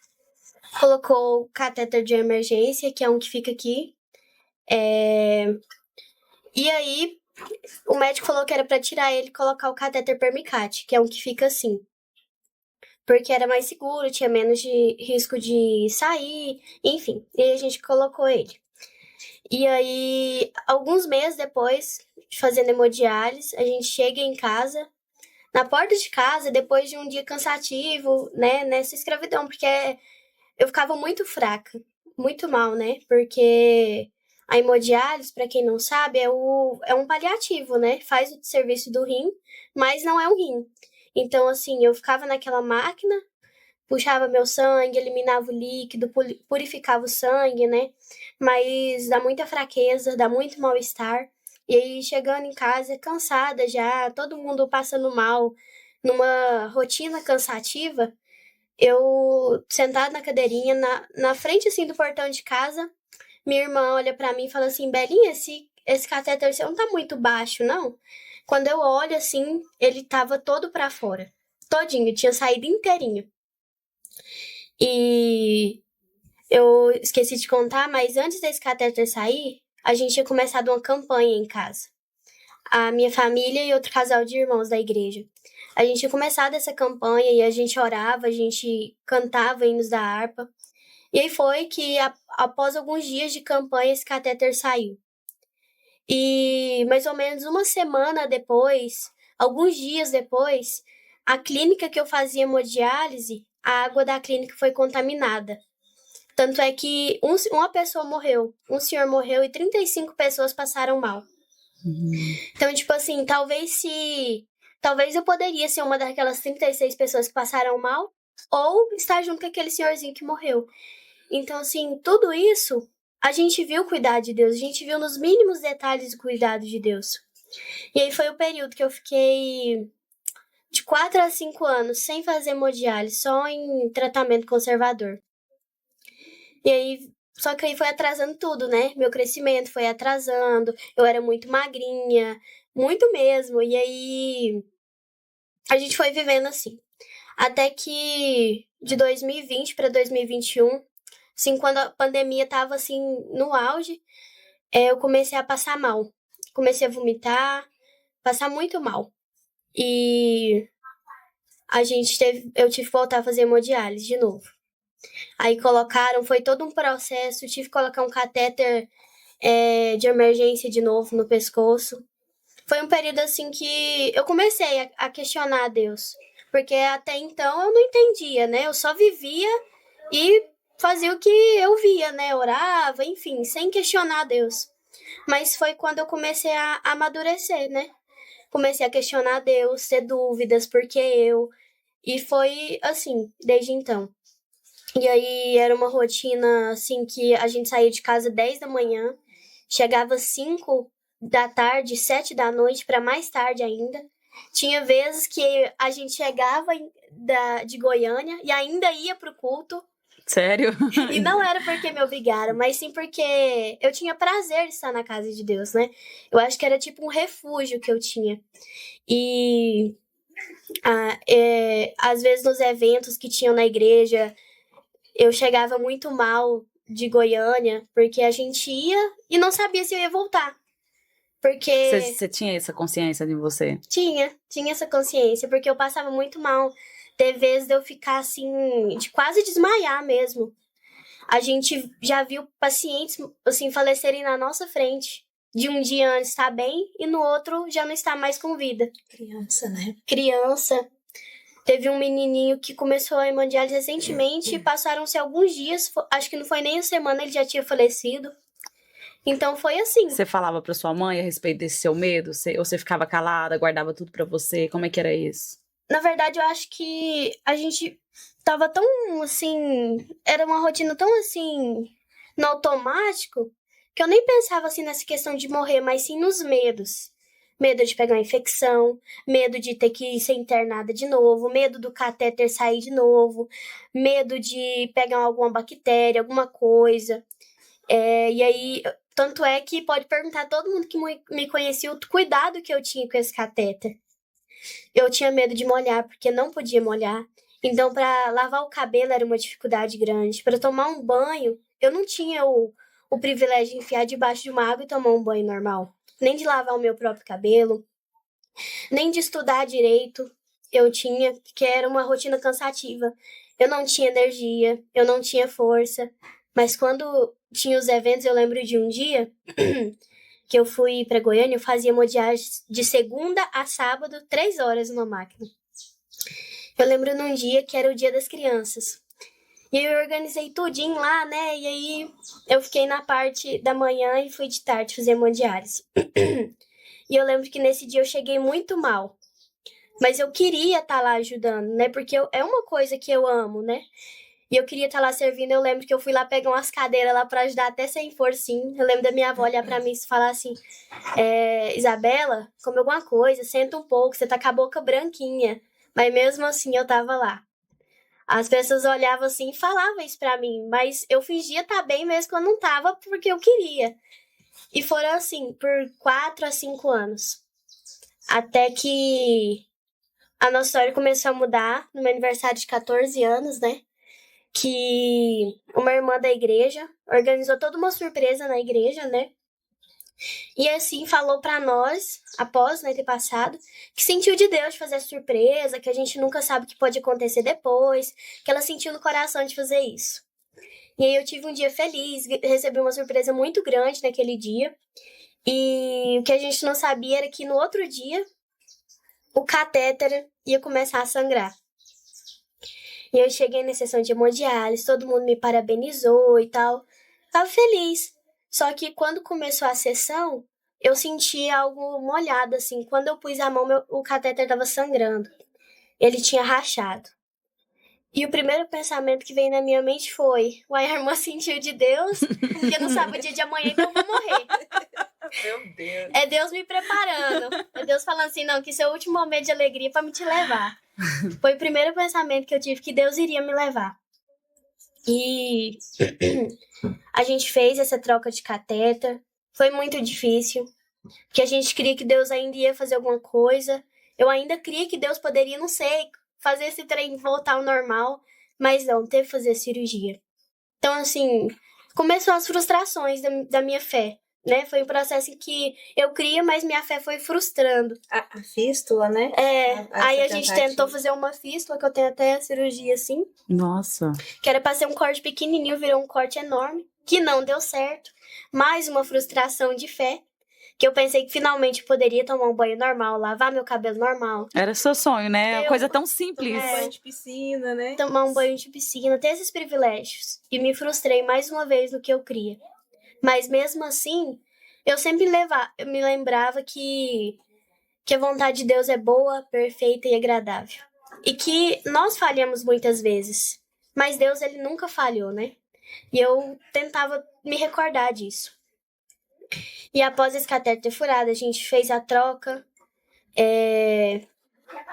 Colocou o catéter de emergência, que é um que fica aqui. E aí, o médico falou que era pra tirar ele e colocar o catéter permicate, que é um que fica assim. Porque era mais seguro, tinha menos de risco de sair, enfim. E aí a gente colocou ele. E aí, alguns meses depois de fazendo hemodiálise, a gente chega em casa, na porta de casa, depois de um dia cansativo, né, nessa escravidão, porque eu ficava muito fraca, muito mal, né, porque a hemodiálise, para quem não sabe, é um paliativo, né, faz o serviço do rim, mas não é um rim. Então, assim, eu ficava naquela máquina, puxava meu sangue, eliminava o líquido, purificava o sangue, né? Mas dá muita fraqueza, dá muito mal-estar. E aí, chegando em casa, cansada já, todo mundo passando mal, numa rotina cansativa, eu, sentada na cadeirinha, na frente, assim, do portão de casa, minha irmã olha pra mim e fala assim, Belinha, esse catéter seu não tá muito baixo, não? Quando eu olho, assim, ele tava todo pra fora. Todinho, tinha saído inteirinho. E eu esqueci de contar, mas antes desse catéter sair, a gente tinha começado uma campanha em casa. A minha família e outro casal de irmãos da igreja. A gente tinha começado essa campanha e a gente orava, a gente cantava hinos da harpa. E aí foi que, após alguns dias de campanha, esse catéter saiu. E mais ou menos uma semana depois, alguns dias depois, a clínica que eu fazia hemodiálise, a água da clínica foi contaminada. Tanto é que uma pessoa morreu, um senhor morreu e 35 pessoas passaram mal. Então, tipo assim, talvez eu poderia ser uma daquelas 36 pessoas que passaram mal, ou estar junto com aquele senhorzinho que morreu. Então, assim, tudo isso, a gente viu o cuidado de Deus, a gente viu nos mínimos detalhes o cuidado de Deus. E aí foi o período que eu fiquei de 4 a 5 anos sem fazer hemodiálise, só em tratamento conservador. E aí, só que aí foi atrasando tudo, né? Meu crescimento foi atrasando, eu era muito magrinha, muito mesmo. E aí, a gente foi vivendo assim. Até que de 2020 para 2021, assim, quando a pandemia tava assim no auge, eu comecei a passar mal. Comecei a vomitar, passar muito mal. E eu tive que voltar a fazer hemodiálise de novo. Aí foi todo um processo, tive que colocar um catéter de emergência de novo no pescoço. Foi um período assim que eu comecei a questionar a Deus. Porque até então eu não entendia, né? Eu só vivia e fazia o que eu via, né? Orava, enfim, sem questionar a Deus. Mas foi quando eu comecei a amadurecer, né? Comecei a questionar a Deus, ter dúvidas, porque eu. E foi assim, desde então. E aí era uma rotina assim que a gente saía de casa 10 da manhã, chegava 5 da tarde, 7 da noite, para mais tarde ainda. Tinha vezes que a gente chegava de Goiânia e ainda ia pro culto. Sério? E não era porque me obrigaram, mas sim porque eu tinha prazer de estar na casa de Deus, né? Eu acho que era tipo um refúgio que eu tinha. E às vezes nos eventos que tinham na igreja, eu chegava muito mal de Goiânia, porque a gente ia e não sabia se eu ia voltar. Porque Você tinha essa consciência de você? tinha essa consciência, porque eu passava muito mal. Teve vezes de eu ficar assim, de quase desmaiar mesmo. A gente já viu pacientes assim falecerem na nossa frente. De um dia antes estar bem e no outro já não está mais com vida. Criança, né? Criança. Teve um menininho que começou a hemodiálise recentemente, passaram-se alguns dias, acho que não foi nem uma semana, ele já tinha falecido. Então foi assim. Você falava pra sua mãe a respeito desse seu medo? Ou você ficava calada, guardava tudo pra você? Como é que era isso? Na verdade, eu acho que a gente tava tão, assim, era uma rotina tão, assim, no automático, que eu nem pensava, assim, nessa questão de morrer, mas sim nos medos. Medo de pegar uma infecção, medo de ter que ser internada de novo, medo do catéter sair de novo, medo de pegar alguma bactéria, alguma coisa. E aí, tanto é que pode perguntar a todo mundo que me conhecia o cuidado que eu tinha com esse catéter. Eu tinha medo de molhar, porque não podia molhar. Então, para lavar o cabelo era uma dificuldade grande. Para tomar um banho, eu não tinha o privilégio de enfiar debaixo de uma água e tomar um banho normal. Nem de lavar o meu próprio cabelo, nem de estudar direito. Eu tinha, que era uma rotina cansativa. Eu não tinha energia, eu não tinha força. Mas quando tinha os eventos, eu lembro de um dia que eu fui para Goiânia, eu fazia hemodiálise de segunda a sábado, 3 horas numa máquina. Eu lembro num dia que era o dia das crianças. E eu organizei tudinho lá, né? E aí eu fiquei na parte da manhã e fui de tarde fazer hemodiálise. E eu lembro que nesse dia eu cheguei muito mal. Mas eu queria estar lá ajudando, né? Porque é uma coisa que eu amo, né? E eu queria estar lá servindo. Eu lembro que eu fui lá pegar umas cadeiras lá pra ajudar até sem forcinho. Eu lembro da minha avó olhar pra mim e falar assim: Isabela, come alguma coisa, senta um pouco, você tá com a boca branquinha. Mas mesmo assim eu tava lá. As pessoas olhavam assim e falavam isso pra mim, mas eu fingia estar bem mesmo quando não tava, porque eu queria. E foram assim, por 4 a 5 anos. Até que a nossa história começou a mudar no meu aniversário de 14 anos, né? Que uma irmã da igreja organizou toda uma surpresa na igreja, né? E assim falou pra nós, após, né, ter passado, que sentiu de Deus de fazer surpresa, que a gente nunca sabe o que pode acontecer depois, que ela sentiu no coração de fazer isso. E aí eu tive um dia feliz, recebi uma surpresa muito grande naquele dia. E o que a gente não sabia era que no outro dia o catéter ia começar a sangrar. E eu cheguei na sessão de hemodiálise, todo mundo me parabenizou e tal. Tava feliz. Só que quando começou a sessão, eu senti algo molhado, assim. Quando eu pus a mão, o catéter tava sangrando. Ele tinha rachado. E o primeiro pensamento que veio na minha mente foi: uai, a irmã sentiu de Deus, porque não sabe o dia de amanhã, então eu vou morrer. Meu Deus. É Deus me preparando. É Deus falando assim, não, que esse é o último momento de alegria pra me te levar. Foi o primeiro pensamento que eu tive, que Deus iria me levar. E a gente fez essa troca de catéter. Foi muito difícil, porque a gente cria que Deus ainda ia fazer alguma coisa. Eu ainda cria que Deus poderia, não sei, fazer esse trem voltar ao normal, mas não, teve que fazer cirurgia. Então, assim, começou as frustrações da minha fé, né? Foi um processo em que eu cria, mas minha fé foi frustrando. A fístula, né? Aí a gente tentou fazer uma fístula, que eu tenho até a cirurgia, assim. Nossa. Que era pra ser um corte pequenininho, virou um corte enorme, que não deu certo. Mais uma frustração de fé, que eu pensei que finalmente poderia tomar um banho normal, lavar meu cabelo normal. Era seu sonho, né? Uma coisa tão simples. Tomar um banho de piscina, né? Tomar um banho de piscina, ter esses privilégios. E me frustrei mais uma vez no que eu cria. Mas mesmo assim, eu sempre me lembrava que a vontade de Deus é boa, perfeita e agradável. E que nós falhamos muitas vezes. Mas Deus, ele nunca falhou, né? E eu tentava me recordar disso. E após esse catéter furado, a gente fez a troca.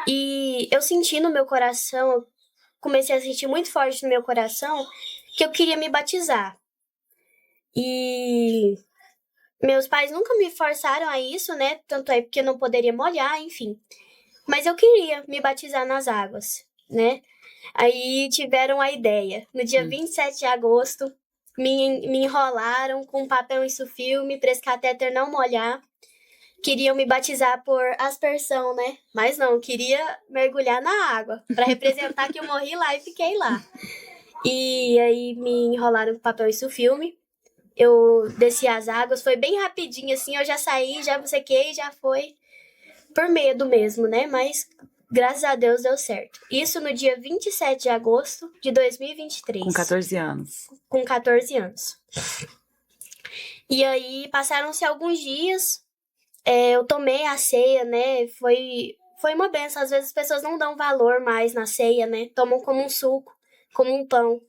E eu senti no meu coração, comecei a sentir muito forte no meu coração, que eu queria me batizar. E meus pais nunca me forçaram a isso, né? Tanto é porque eu não poderia molhar, enfim. Mas eu queria me batizar nas águas, né? Aí tiveram a ideia. No dia 27 de agosto, me enrolaram com papel insufilme para esse catéter não molhar. Queriam me batizar por aspersão, né? Mas não, queria mergulhar na água para representar que eu morri lá e fiquei lá. E aí me enrolaram com papel insufilme. Eu desci as águas, foi bem rapidinho assim, eu já saí, já sequei, já foi por medo mesmo, né? Mas graças a Deus deu certo. Isso no dia 27 de agosto de 2023. Com 14 anos. Com 14 anos. E aí passaram-se alguns dias, eu tomei a ceia, né? Foi uma benção. Às vezes as pessoas não dão valor mais na ceia, né? Tomam como um suco, como um pão.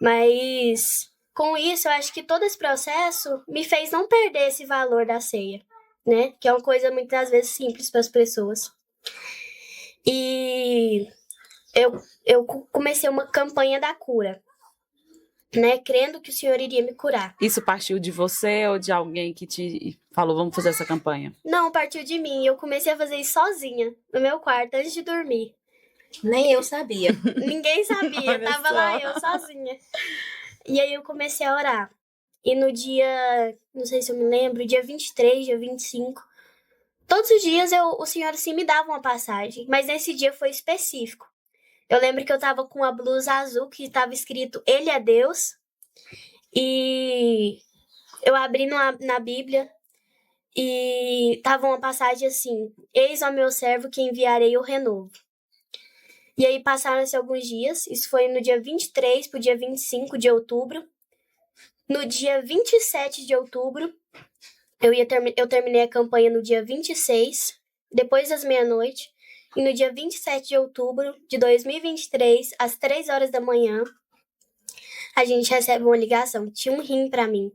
Mas com isso, eu acho que todo esse processo me fez não perder esse valor da ceia, né? Que é uma coisa muitas vezes simples para as pessoas. E eu comecei uma campanha da cura, né? Crendo que o Senhor iria me curar. Isso partiu de você ou de alguém que te falou, vamos fazer essa campanha? Não, partiu de mim. Eu comecei a fazer isso sozinha, no meu quarto, antes de dormir. Nem eu sabia. Ninguém sabia, tava lá eu sozinha. E aí eu comecei a orar. E no dia, não sei se eu me lembro, dia 23, dia 25, todos os dias o Senhor assim me dava uma passagem, mas nesse dia foi específico. Eu lembro que eu tava com uma blusa azul que tava escrito Ele é Deus. E eu abri na Bíblia e tava uma passagem assim: Eis ao meu servo que enviarei o renovo. E aí passaram-se alguns dias, isso foi no dia 23 pro dia 25 de outubro. No dia 27 de outubro, eu terminei a campanha no dia 26, depois das meia-noite. E no dia 27 de outubro de 2023, às 3 horas da manhã, a gente recebe uma ligação. Tinha um rim pra mim.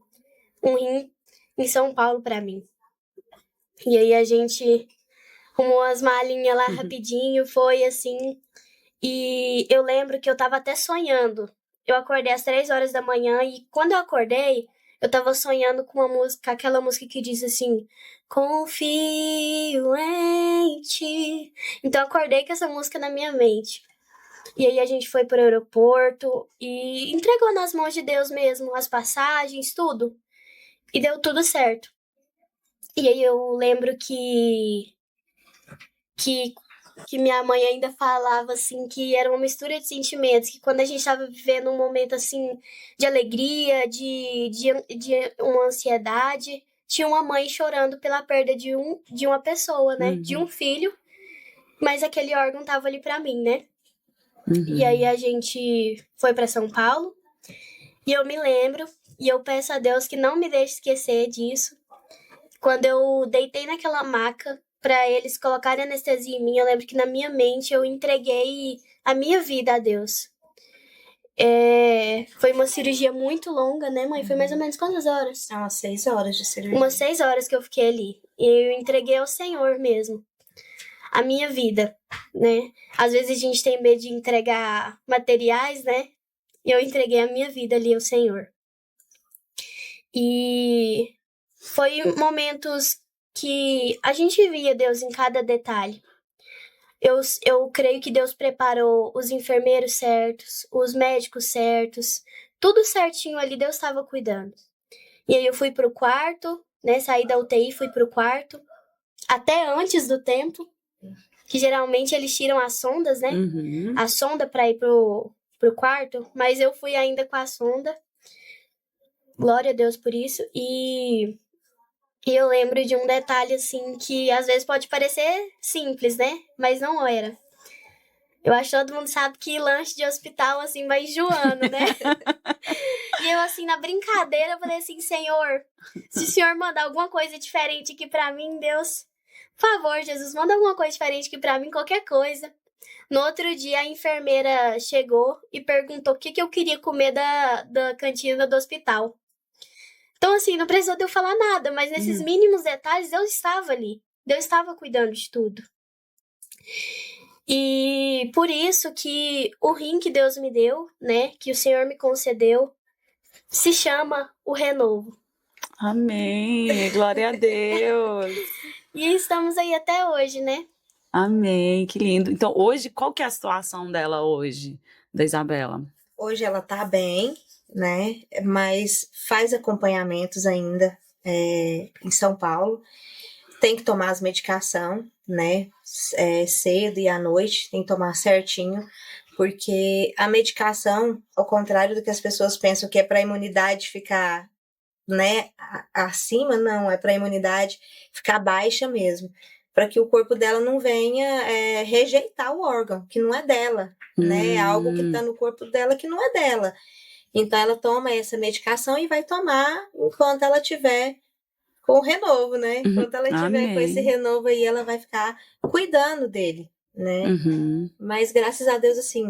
Um rim em São Paulo pra mim. E aí a gente arrumou as malinhas lá rapidinho, foi assim. E eu lembro que eu tava até sonhando. Eu acordei às 3 horas da manhã e quando eu acordei, eu tava sonhando com uma música, aquela música que diz assim: confio em ti. Então eu acordei com essa música na minha mente. E aí a gente foi pro aeroporto e entregou nas mãos de Deus mesmo as passagens, tudo. E deu tudo certo. E aí eu lembro que minha mãe ainda falava, assim, que era uma mistura de sentimentos, que quando a gente estava vivendo um momento, assim, de alegria, de uma ansiedade, tinha uma mãe chorando pela perda de uma pessoa, né? De um filho, mas aquele órgão tava ali pra mim, né? E aí a gente foi pra São Paulo, e eu me lembro, e eu peço a Deus que não me deixe esquecer disso. Quando eu deitei naquela maca para eles colocarem anestesia em mim, eu lembro que na minha mente eu entreguei a minha vida a Deus. Foi uma cirurgia muito longa, né, mãe? Foi mais ou menos quantas horas? Umas 6 horas de cirurgia. Umas 6 horas que eu fiquei ali. E eu entreguei ao Senhor mesmo a minha vida, né? Às vezes a gente tem medo de entregar materiais, né? E eu entreguei a minha vida ali ao Senhor. E foi momentos que a gente via Deus em cada detalhe. Eu creio que Deus preparou os enfermeiros certos, os médicos certos, tudo certinho ali, Deus estava cuidando. E aí eu fui pro quarto, né, saí da UTI, fui pro quarto, até antes do tempo, que geralmente eles tiram as sondas, né, a sonda para ir pro quarto, mas eu fui ainda com a sonda, glória a Deus por isso, e eu lembro de um detalhe, assim, que às vezes pode parecer simples, né? Mas não era. Eu acho que todo mundo sabe que lanche de hospital, assim, vai enjoando, né? E eu, assim, na brincadeira, falei assim, Senhor, se o Senhor mandar alguma coisa diferente aqui pra mim, Deus, por favor, Jesus, manda alguma coisa diferente aqui pra mim, qualquer coisa. No outro dia, a enfermeira chegou e perguntou o que eu queria comer da cantina do hospital. Então, assim, não precisou de eu falar nada, mas nesses mínimos detalhes, Deus estava ali. Deus estava cuidando de tudo. E por isso que o rim que Deus me deu, né, que o Senhor me concedeu, se chama o renovo. Amém, glória a Deus. E estamos aí até hoje, né? Amém, que lindo. Então, hoje, qual que é a situação dela hoje, da Isabela? Hoje ela tá bem, né? Mas faz acompanhamentos ainda em São Paulo. Tem que tomar as medicação, né? Cedo e à noite, tem que tomar certinho, porque a medicação, ao contrário do que as pessoas pensam que é para a imunidade ficar, né, acima, não, é para a imunidade ficar baixa mesmo, para que o corpo dela não venha rejeitar o órgão, que não é dela, né? É algo que está no corpo dela que não é dela. Então ela toma essa medicação e vai tomar enquanto ela tiver com o renovo, né? Enquanto ela tiver com esse renovo aí, ela vai ficar cuidando dele, né? Mas graças a Deus, assim,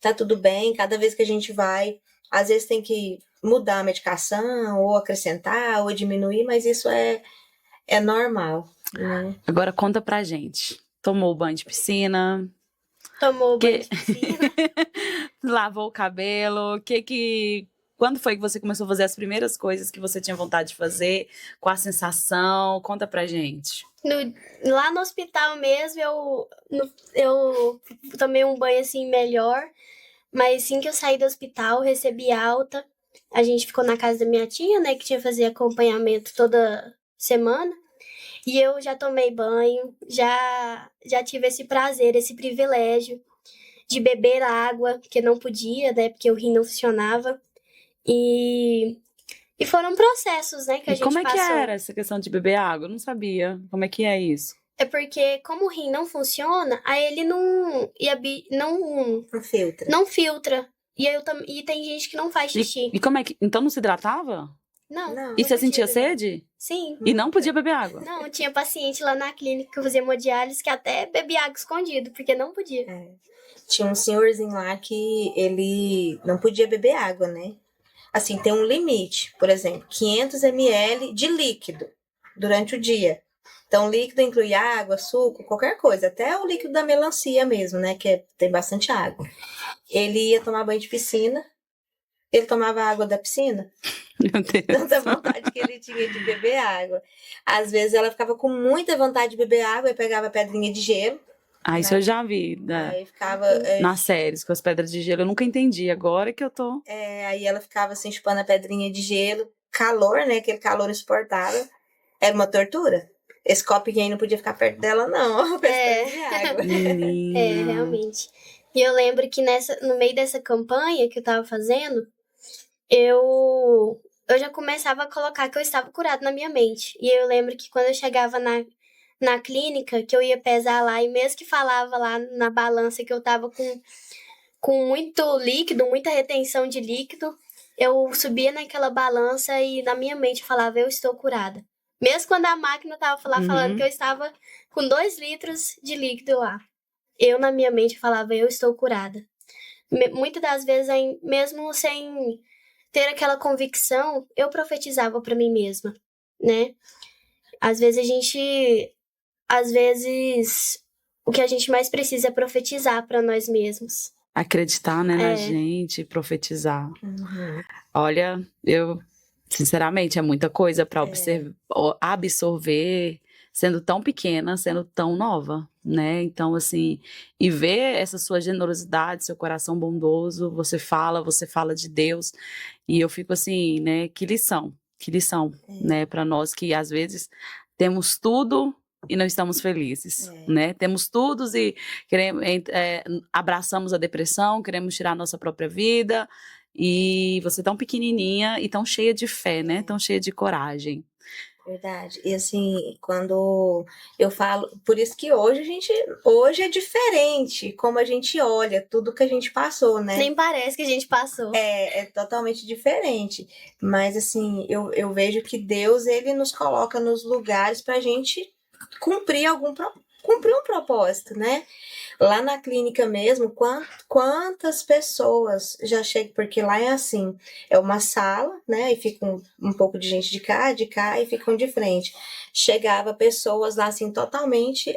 tá tudo bem. Cada vez que a gente vai, às vezes tem que mudar a medicação, ou acrescentar, ou diminuir, mas isso é normal, né? Agora conta pra gente. Tomou banho de piscina? Tomou banho de piscina. Lavou o cabelo? Quando foi que você começou a fazer as primeiras coisas que você tinha vontade de fazer? Qual a sensação? Conta pra gente. Lá no hospital mesmo, eu tomei um banho assim melhor, mas assim que eu saí do hospital, recebi alta. A gente ficou na casa da minha tia, né, que tinha que fazer acompanhamento toda semana. E eu já tomei banho, já tive esse prazer, esse privilégio de beber água, que não podia, né, porque o rim não funcionava. E foram processos, né, que a gente passou. Como é que era essa questão de beber água? Eu não sabia. Como é que é isso? É porque, como o rim não funciona, aí ele não filtra. Não filtra. E tem gente que não faz xixi. E como é que... Então não se hidratava? Não. E você sentia sede? Sim. E não podia beber água? Não, tinha paciente lá na clínica que eu fazia hemodiálise que até bebia água escondido, porque não podia. Tinha um senhorzinho lá que ele não podia beber água, né? Assim, tem um limite, por exemplo, 500 ml de líquido durante o dia. Então, líquido inclui água, suco, qualquer coisa, até o líquido da melancia mesmo, né, que tem bastante água. Ele ia tomar banho de piscina, ele tomava água da piscina. Meu Deus. Tanta vontade que ele tinha de beber água. Às vezes ela ficava com muita vontade de beber água e pegava pedrinha de gelo. Isso eu já vi, né? Aí ficava nas séries com as pedras de gelo. Eu nunca entendi, agora que eu tô... Aí ela ficava assim, chupando a pedrinha de gelo. Calor, né? Aquele calor insuportável. Era uma tortura. Esse copinho aí não podia ficar perto dela, não. Prestando de água. Menina. Realmente. E eu lembro que no meio dessa campanha que eu tava fazendo, eu já começava a colocar que eu estava curado na minha mente. E eu lembro que quando eu chegava na clínica, que eu ia pesar lá, e mesmo que falava lá na balança que eu tava com muito líquido, muita retenção de líquido, eu subia naquela balança e na minha mente falava, eu estou curada. Mesmo quando a máquina tava lá falando que eu estava com 2 litros de líquido lá. Eu, na minha mente, falava, eu estou curada. Muitas das vezes, mesmo sem ter aquela convicção, eu profetizava para mim mesma, né? Às vezes, o que a gente mais precisa é profetizar para nós mesmos. Acreditar, né, na gente, profetizar. Olha, eu, sinceramente, é muita coisa para absorver, sendo tão pequena, sendo tão nova, né? Então, assim, e ver essa sua generosidade, seu coração bondoso, você fala de Deus, e eu fico assim, né? Que lição, né? Para nós que às vezes temos tudo e não estamos felizes, né? Temos tudo e queremos, abraçamos a depressão, queremos tirar a nossa própria vida, e você tão pequenininha e tão cheia de fé, né? Tão cheia de coragem. Verdade. E assim, quando eu falo, por isso que hoje é diferente como a gente olha tudo que a gente passou, né? Nem parece que a gente passou. É totalmente diferente. Mas assim, eu vejo que Deus, ele nos coloca nos lugares pra gente cumprir um propósito, né? Lá na clínica mesmo, quantas pessoas já chegam, porque lá é assim, é uma sala, né, e fica um pouco de gente de cá, e ficam de frente. Chegava pessoas lá, assim, totalmente,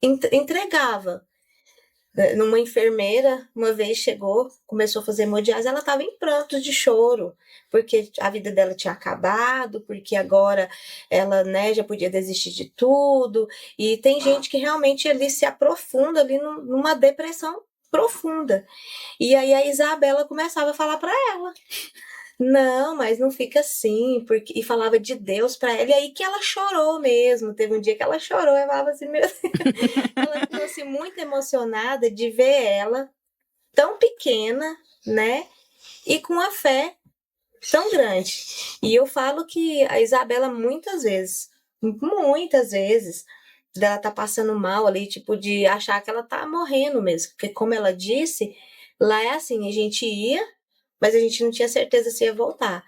entregava. Numa enfermeira, uma vez chegou, começou a fazer hemodiálise, ela estava em prantos de choro, porque a vida dela tinha acabado, porque agora ela, né, já podia desistir de tudo, e tem gente que realmente ali se aprofunda ali numa depressão profunda. E aí a Isabela começava a falar para ela, não, mas não fica assim, porque e falava de Deus para ela, e aí que ela chorou mesmo. Teve um dia que ela chorou, eu falava assim, meu Deus. Ela ficou assim, muito emocionada de ver ela tão pequena, né? E com a fé tão grande. E eu falo que a Isabela muitas vezes, dela tá passando mal ali, tipo, de achar que ela tá morrendo mesmo. Porque como ela disse, lá é assim, a gente ia, mas a gente não tinha certeza se ia voltar.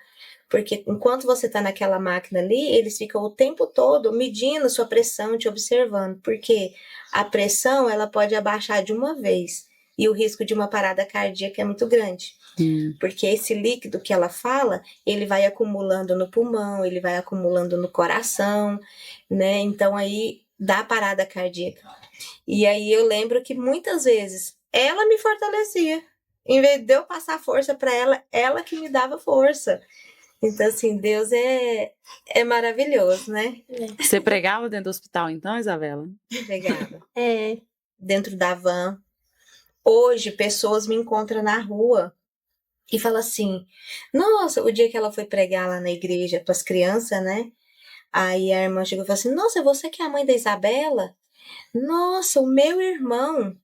Porque enquanto você está naquela máquina ali, eles ficam o tempo todo medindo sua pressão, te observando. Porque a pressão, ela pode abaixar de uma vez. E o risco de uma parada cardíaca é muito grande. Porque esse líquido que ela fala, ele vai acumulando no pulmão, ele vai acumulando no coração, né? Então aí dá parada cardíaca. E aí eu lembro que muitas vezes ela me fortalecia. Em vez de eu passar força para ela, ela que me dava força. Então, assim, Deus é maravilhoso, né? Você pregava dentro do hospital, então, Isabela? Pregava. Dentro da van. Hoje, pessoas me encontram na rua e falam assim, nossa, o dia que ela foi pregar lá na igreja para as crianças, né? Aí a irmã chegou e falou assim, nossa, você que é a mãe da Isabela? Nossa, o meu irmão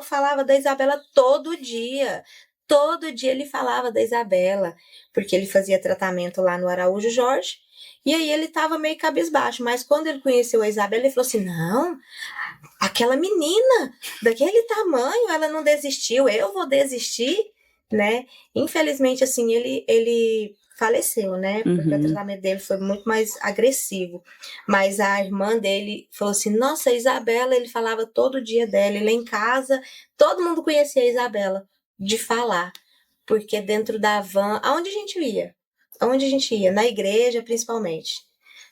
falava da Isabela todo dia. Todo dia ele falava da Isabela, porque ele fazia tratamento lá no Araújo Jorge, e aí ele estava meio cabisbaixo, mas quando ele conheceu a Isabela, ele falou assim, não, aquela menina, daquele tamanho, ela não desistiu, eu vou desistir, né? Infelizmente, assim, ele faleceu, né? Porque o tratamento dele foi muito mais agressivo. Mas a irmã dele falou assim, nossa, a Isabela, ele falava todo dia dela, e lá em casa, todo mundo conhecia a Isabela, de falar, porque dentro da van, aonde a gente ia? Aonde a gente ia? Na igreja, principalmente,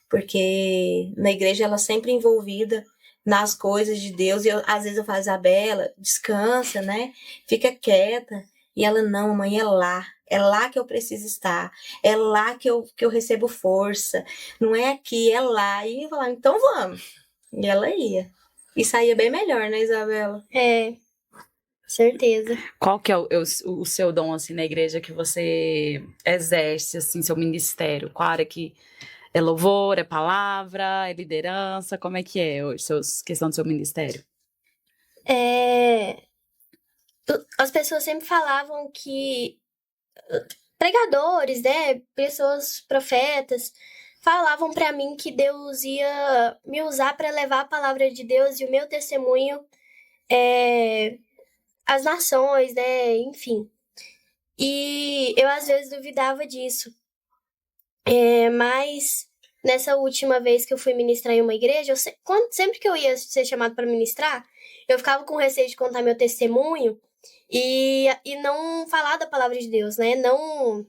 porque na igreja ela sempre envolvida nas coisas de Deus, e às vezes eu falo, Isabela, descansa, né? Fica quieta, e ela, não, mãe, é lá que eu preciso estar, é lá que eu recebo força, não é aqui, é lá, e eu falava, então vamos, e ela ia, e saía bem melhor, né, Isabela? certeza. Qual que é o seu dom, assim, na igreja que você exerce, assim, seu ministério? Qual área que é louvor, é palavra, é liderança? Como é que é questão do seu ministério? É, as pessoas sempre falavam que pregadores, né, pessoas profetas, falavam pra mim que Deus ia me usar para levar a palavra de Deus e o meu testemunho às nações, né, enfim. E eu às vezes duvidava disso. Mas nessa última vez que eu fui ministrar em uma igreja, sempre que eu ia ser chamado para ministrar, eu ficava com receio de contar meu testemunho e não falar da palavra de Deus, né? Não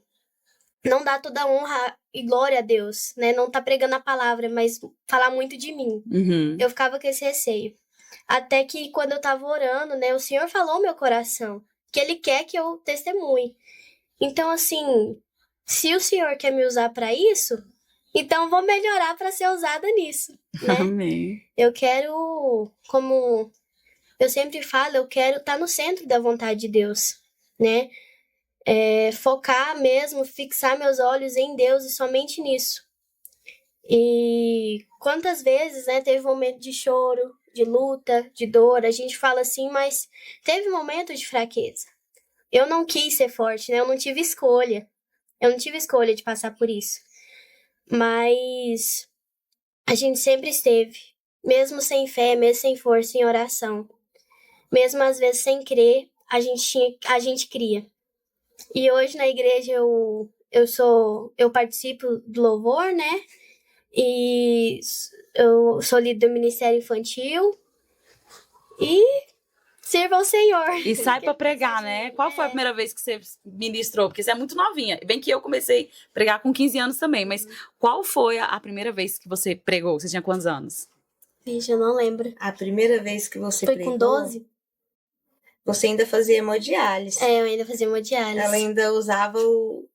dar toda a honra e glória a Deus, né? Não tá pregando a palavra, mas falar muito de mim. Uhum. Eu ficava com esse receio. Até que quando eu tava orando, né? O Senhor falou ao meu coração que Ele quer que eu testemunhe. Então, assim, se o Senhor quer me usar para isso, então vou melhorar para ser usada nisso, né? Amém. Eu quero, como eu sempre falo, eu quero estar no centro da vontade de Deus, né? Focar mesmo, fixar meus olhos em Deus e somente nisso. E quantas vezes, né, teve momento de choro, de luta, de dor, a gente fala assim, mas teve momentos de fraqueza. Eu não quis ser forte, né? Eu não tive escolha. Eu não tive escolha de passar por isso. Mas a gente sempre esteve, mesmo sem fé, mesmo sem força, em oração. Mesmo às vezes sem crer, a gente cria. E hoje na igreja eu participo do louvor, né? E eu sou líder do Ministério Infantil. E sirva ao Senhor. E sai para pregar, né? Qual foi a primeira vez que você ministrou? Porque você é muito novinha. Bem que eu comecei a pregar com 15 anos também, mas qual foi a primeira vez que você pregou? Você tinha quantos anos? Vixe, eu não lembro. A primeira vez que você Foi pregou, com 12? você ainda fazia hemodiálise. Eu ainda fazia hemodiálise. Ela ainda usava o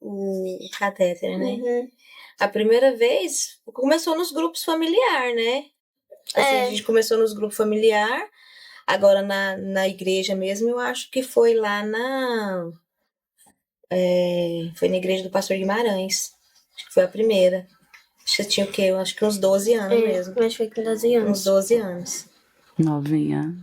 catéter, né? Uhum. A primeira vez começou nos grupos familiar, né? Assim, a gente começou nos grupos familiar. Agora na igreja mesmo, eu acho que foi lá foi na igreja do pastor Guimarães. Acho que foi a primeira. Você tinha o quê? Eu acho que uns 12 anos mesmo. Eu acho que foi com 12 anos. Uns 12 anos. Novinha.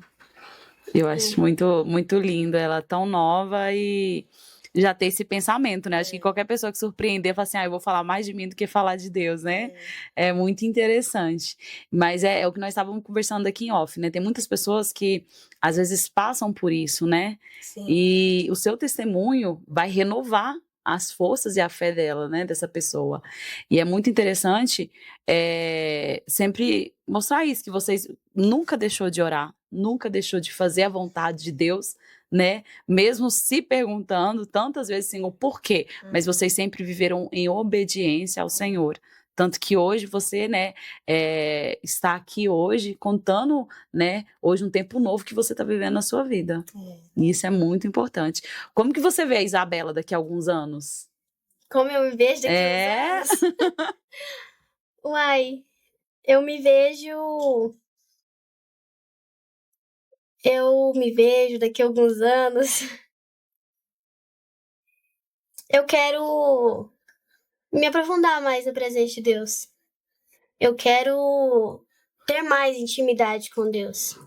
Eu acho muito, muito lindo ela tão nova e já ter esse pensamento, né? Acho que qualquer pessoa que surpreender, fala assim, eu vou falar mais de mim do que falar de Deus, né? É muito interessante. Mas é o que nós estávamos conversando aqui em off, né? Tem muitas pessoas que às vezes passam por isso, né? Sim. E o seu testemunho vai renovar as forças e a fé dela, né? Dessa pessoa. E é muito interessante sempre mostrar isso, que vocês nunca deixou de orar, nunca deixou de fazer a vontade de Deus, né? Mesmo se perguntando tantas vezes, Senhor, por quê? Mas vocês sempre viveram em obediência ao Senhor. Tanto que hoje você, né, está aqui hoje contando, né, hoje um tempo novo que você está vivendo na sua vida. E isso é muito importante. Como que você vê a Isabela daqui a alguns anos? Como eu me vejo daqui a uns anos? Uai, eu me vejo daqui a alguns anos. Eu quero me aprofundar mais na presença de Deus. Eu quero ter mais intimidade com Deus,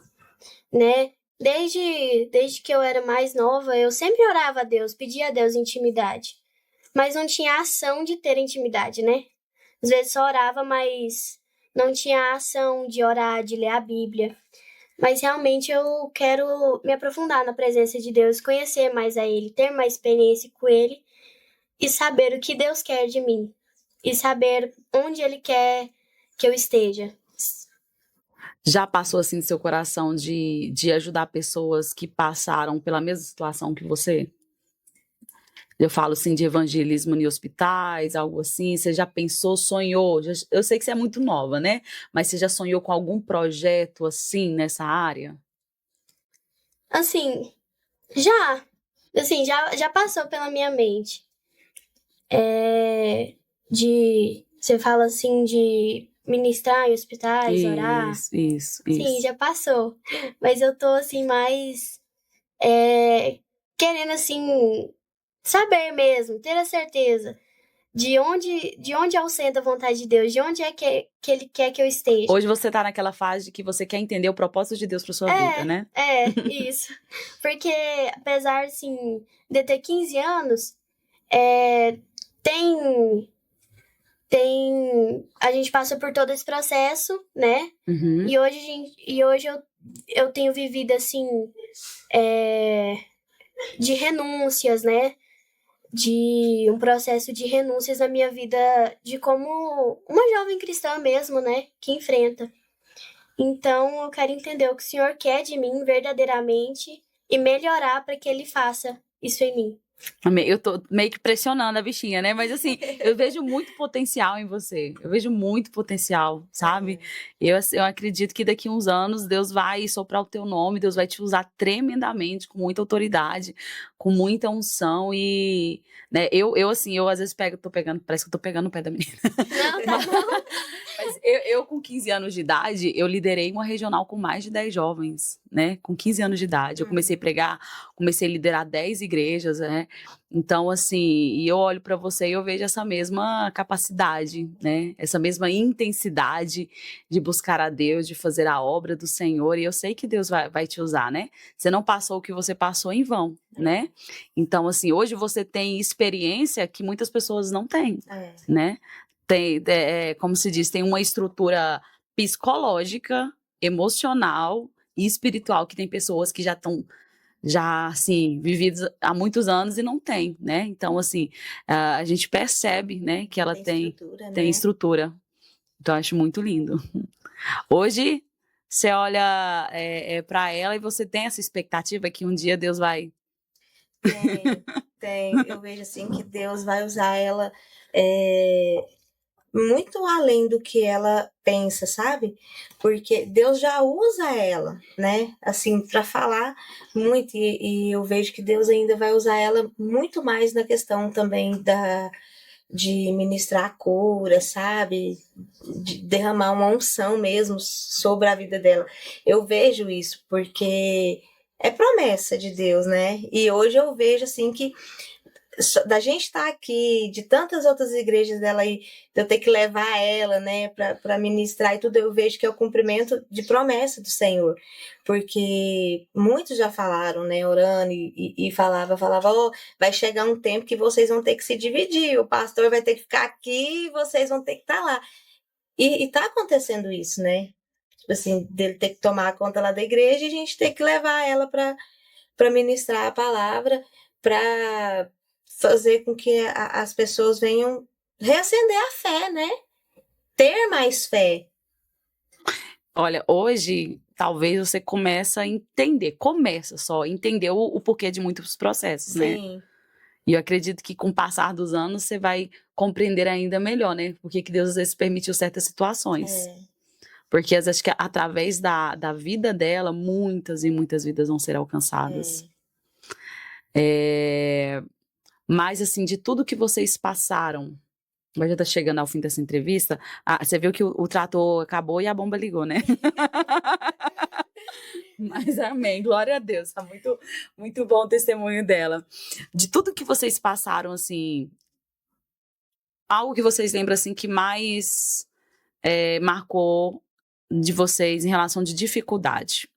né? Desde que eu era mais nova, eu sempre orava a Deus, pedia a Deus intimidade. Mas não tinha ação de ter intimidade, né? Às vezes só orava, mas não tinha ação de orar, de ler a Bíblia. Mas realmente eu quero me aprofundar na presença de Deus, conhecer mais a Ele, ter mais experiência com Ele e saber o que Deus quer de mim. E saber onde Ele quer que eu esteja. Já passou assim no seu coração de ajudar pessoas que passaram pela mesma situação que você? Eu falo assim de evangelismo em hospitais, algo assim. Você já pensou, sonhou? Eu sei que você é muito nova, né? Mas você já sonhou com algum projeto assim nessa área? Assim, já passou pela minha mente. Você fala assim de ministrar em hospitais, orar. Isso. Sim, já passou. Mas eu tô assim mais querendo, assim, saber mesmo, ter a certeza de onde assenta a vontade de Deus, de onde é que Ele quer que eu esteja. Hoje você tá naquela fase de que você quer entender o propósito de Deus pra sua vida, né? Isso. Porque, apesar, assim, de eu ter 15 anos, a gente passa por todo esse processo, né? Uhum. E hoje eu tenho vivido, assim, de renúncias, né? De um processo de renúncias na minha vida, de como uma jovem cristã mesmo, né? Que enfrenta. Então, eu quero entender o que o Senhor quer de mim verdadeiramente e melhorar para que Ele faça isso em mim. Eu tô meio que pressionando a bichinha, né? Mas assim, eu vejo muito potencial em você. Eu vejo muito potencial, sabe? Eu acredito que daqui a uns anos Deus vai soprar o teu nome, Deus vai te usar tremendamente, com muita autoridade, com muita unção e, né, eu assim, eu às vezes parece que eu tô pegando o pé da menina. Não, tá bom. Mas eu com 15 anos de idade, eu liderei uma regional com mais de 10 jovens, né? Com 15 anos de idade. Eu comecei a pregar, comecei a liderar 10 igrejas, né? Então, assim, e eu olho para você e eu vejo essa mesma capacidade, né? Essa mesma intensidade de buscar a Deus, de fazer a obra do Senhor. E eu sei que Deus vai te usar, né? Você não passou o que você passou em vão, né? Então, assim, hoje você tem experiência que muitas pessoas não têm, né? Como se diz, tem uma estrutura psicológica, emocional e espiritual que tem pessoas que já estão assim, vividos há muitos anos e não tem, né? Então, assim, a gente percebe, né, que ela tem estrutura. Então, eu acho muito lindo. Hoje, você olha para ela e você tem essa expectativa que um dia Deus vai... Tem. Eu vejo, assim, que Deus vai usar ela muito além do que ela pensa, sabe? Porque Deus já usa ela, né? Assim, para falar muito, e eu vejo que Deus ainda vai usar ela muito mais na questão também de ministrar a cura, sabe? De derramar uma unção mesmo sobre a vida dela. Eu vejo isso porque é promessa de Deus, né? E hoje eu vejo, assim, que da gente estar aqui, de tantas outras igrejas dela aí, de eu ter que levar ela, né, para ministrar e tudo, eu vejo que é o cumprimento de promessa do Senhor, porque muitos já falaram, né, orando e falava, vai chegar um tempo que vocês vão ter que se dividir, o pastor vai ter que ficar aqui e vocês vão ter que estar lá, e tá acontecendo isso, né, tipo assim, dele ter que tomar conta lá da igreja e a gente ter que levar ela para ministrar a palavra, para fazer com que as pessoas venham reacender a fé, né? Ter mais fé. Olha, hoje, talvez você começa a entender o porquê de muitos processos, né? Sim. E eu acredito que com o passar dos anos, você vai compreender ainda melhor, né? Por que Deus às vezes permitiu certas situações. Porque acho que através da vida dela, muitas e muitas vidas vão ser alcançadas. Mas, assim, de tudo que vocês passaram, mas já tá chegando ao fim dessa entrevista, você viu que o trator acabou e a bomba ligou, né? Mas amém, glória a Deus, tá muito, muito bom o testemunho dela. De tudo que vocês passaram, assim, algo que vocês lembram, assim, que mais marcou de vocês em relação de dificuldade?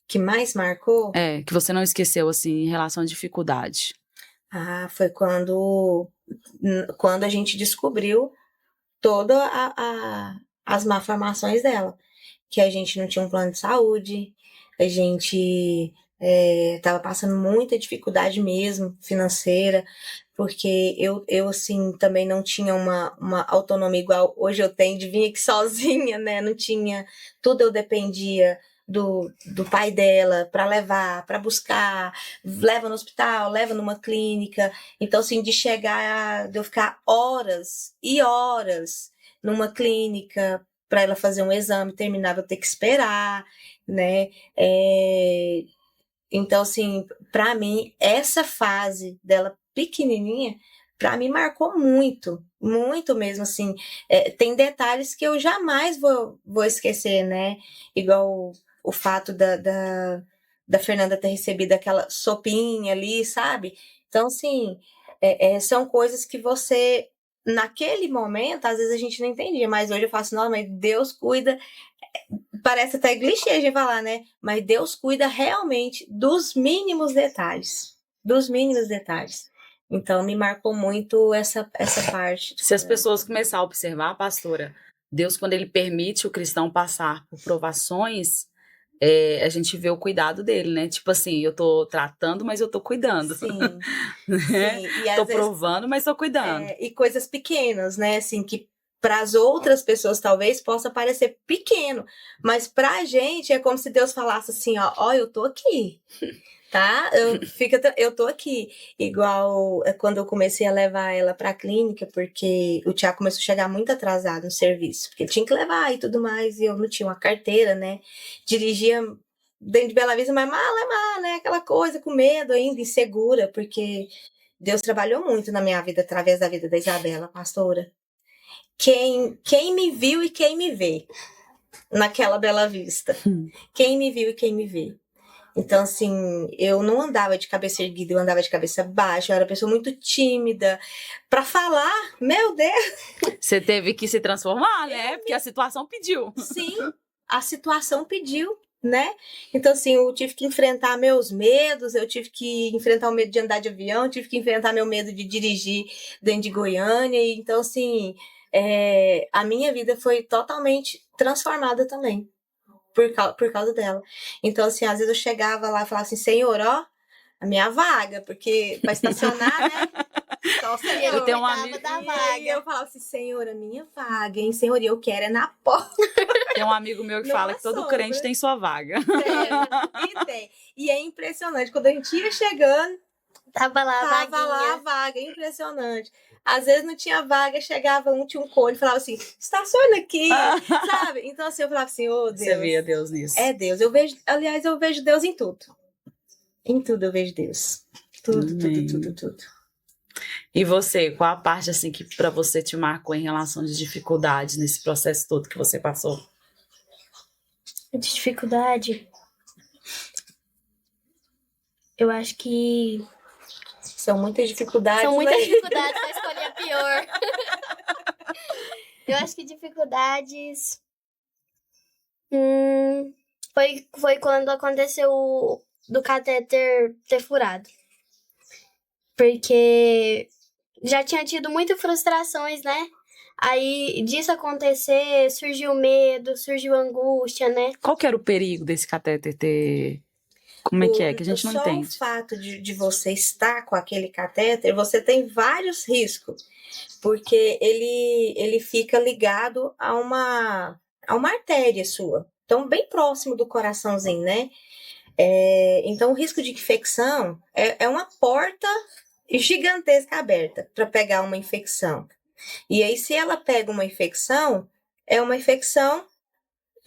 Que mais marcou? Que você não esqueceu, assim, em relação à dificuldade. Foi quando a gente descobriu todas as malformações dela. Que a gente não tinha um plano de saúde, a gente estava passando muita dificuldade mesmo, financeira, porque eu assim, também não tinha uma autonomia igual hoje eu tenho, de vir aqui sozinha, né? Não tinha, tudo eu dependia do pai dela para levar, para buscar, leva no hospital, leva numa clínica. Então, assim, de eu ficar horas e horas numa clínica para ela fazer um exame, terminava eu ter que esperar, né? Então, assim, para mim, essa fase dela pequenininha, para mim marcou muito, muito mesmo, assim. Tem detalhes que eu jamais vou esquecer, né? Igual o fato da Fernanda ter recebido aquela sopinha ali, sabe? Então, assim, são coisas que você, naquele momento, às vezes a gente não entendia, mas hoje eu faço, não, mas Deus cuida, parece até clichê a gente falar, né? Mas Deus cuida realmente dos mínimos detalhes, dos mínimos detalhes. Então, me marcou muito essa parte. Se as pessoas começarem a observar, pastora, Deus, quando ele permite o cristão passar por provações, a gente vê o cuidado dele, né? Tipo assim, eu tô tratando, mas eu tô cuidando. Sim, Né? sim. E Tô às vezes, provando, mas tô cuidando. e coisas pequenas, né? Assim, que para as outras pessoas talvez possa parecer pequeno, mas pra gente é como se Deus falasse assim, ó, eu tô aqui. Tá? Eu tô aqui. Igual quando eu comecei a levar ela pra clínica, porque o Thiago começou a chegar muito atrasado no serviço, porque ele tinha que levar e tudo mais, e eu não tinha uma carteira, né? Dirigia dentro de Bela Vista, mas mal, né? Aquela coisa, com medo ainda, insegura, porque Deus trabalhou muito na minha vida, através da vida da Isabela, pastora. Quem me viu e quem me vê naquela Bela Vista. Quem me viu e quem me vê. Então, assim, eu não andava de cabeça erguida, eu andava de cabeça baixa, eu era uma pessoa muito tímida. Pra falar, meu Deus! Você teve que se transformar, né? Porque a situação pediu. Sim, a situação pediu, né? Então, assim, eu tive que enfrentar meus medos, eu tive que enfrentar o medo de andar de avião, eu tive que enfrentar meu medo de dirigir dentro de Goiânia. Então, assim, a minha vida foi totalmente transformada também. Por causa dela. Então, assim, às vezes eu chegava lá e falava assim, Senhor, ó, a minha vaga, porque para estacionar, né? Só o Senhor. Eu tenho um amigo da E vaga. eu falava assim, Senhor, a minha vaga, hein? Senhor, eu quero na porta. Tem um amigo meu que Não fala é que todo sombra. crente tem sua vaga. Tem. E é impressionante, quando a gente ia chegando, Tava lá a tava lá a vaguinha. vaga, impressionante. Às vezes não tinha vaga, chegava tinha um cone, falava assim, estaciona aqui, sabe? Então, assim, eu falava assim, ô Deus. Você via Deus nisso. É Deus. Aliás, eu vejo Deus em tudo. Em tudo eu vejo Deus. Tudo. E você, qual a parte assim que para você te marcou em relação de dificuldades nesse processo todo que você passou? De dificuldade. Eu acho que São muitas dificuldades. são muitas né? dificuldades pra escolher a pior. Eu acho que dificuldades. Foi quando aconteceu do catéter ter furado. Porque já tinha tido muitas frustrações, né? Aí disso acontecer, surgiu medo, surgiu angústia, né? Qual que era o perigo desse catéter ter... Como é que é? Que a gente não Só entende. o fato de você estar com aquele catéter, você tem vários riscos. Porque ele fica ligado a uma artéria sua. Então, bem próximo do coraçãozinho, né? Então, o risco de infecção é uma porta gigantesca aberta para pegar uma infecção. E aí, se ela pega uma infecção, é uma infecção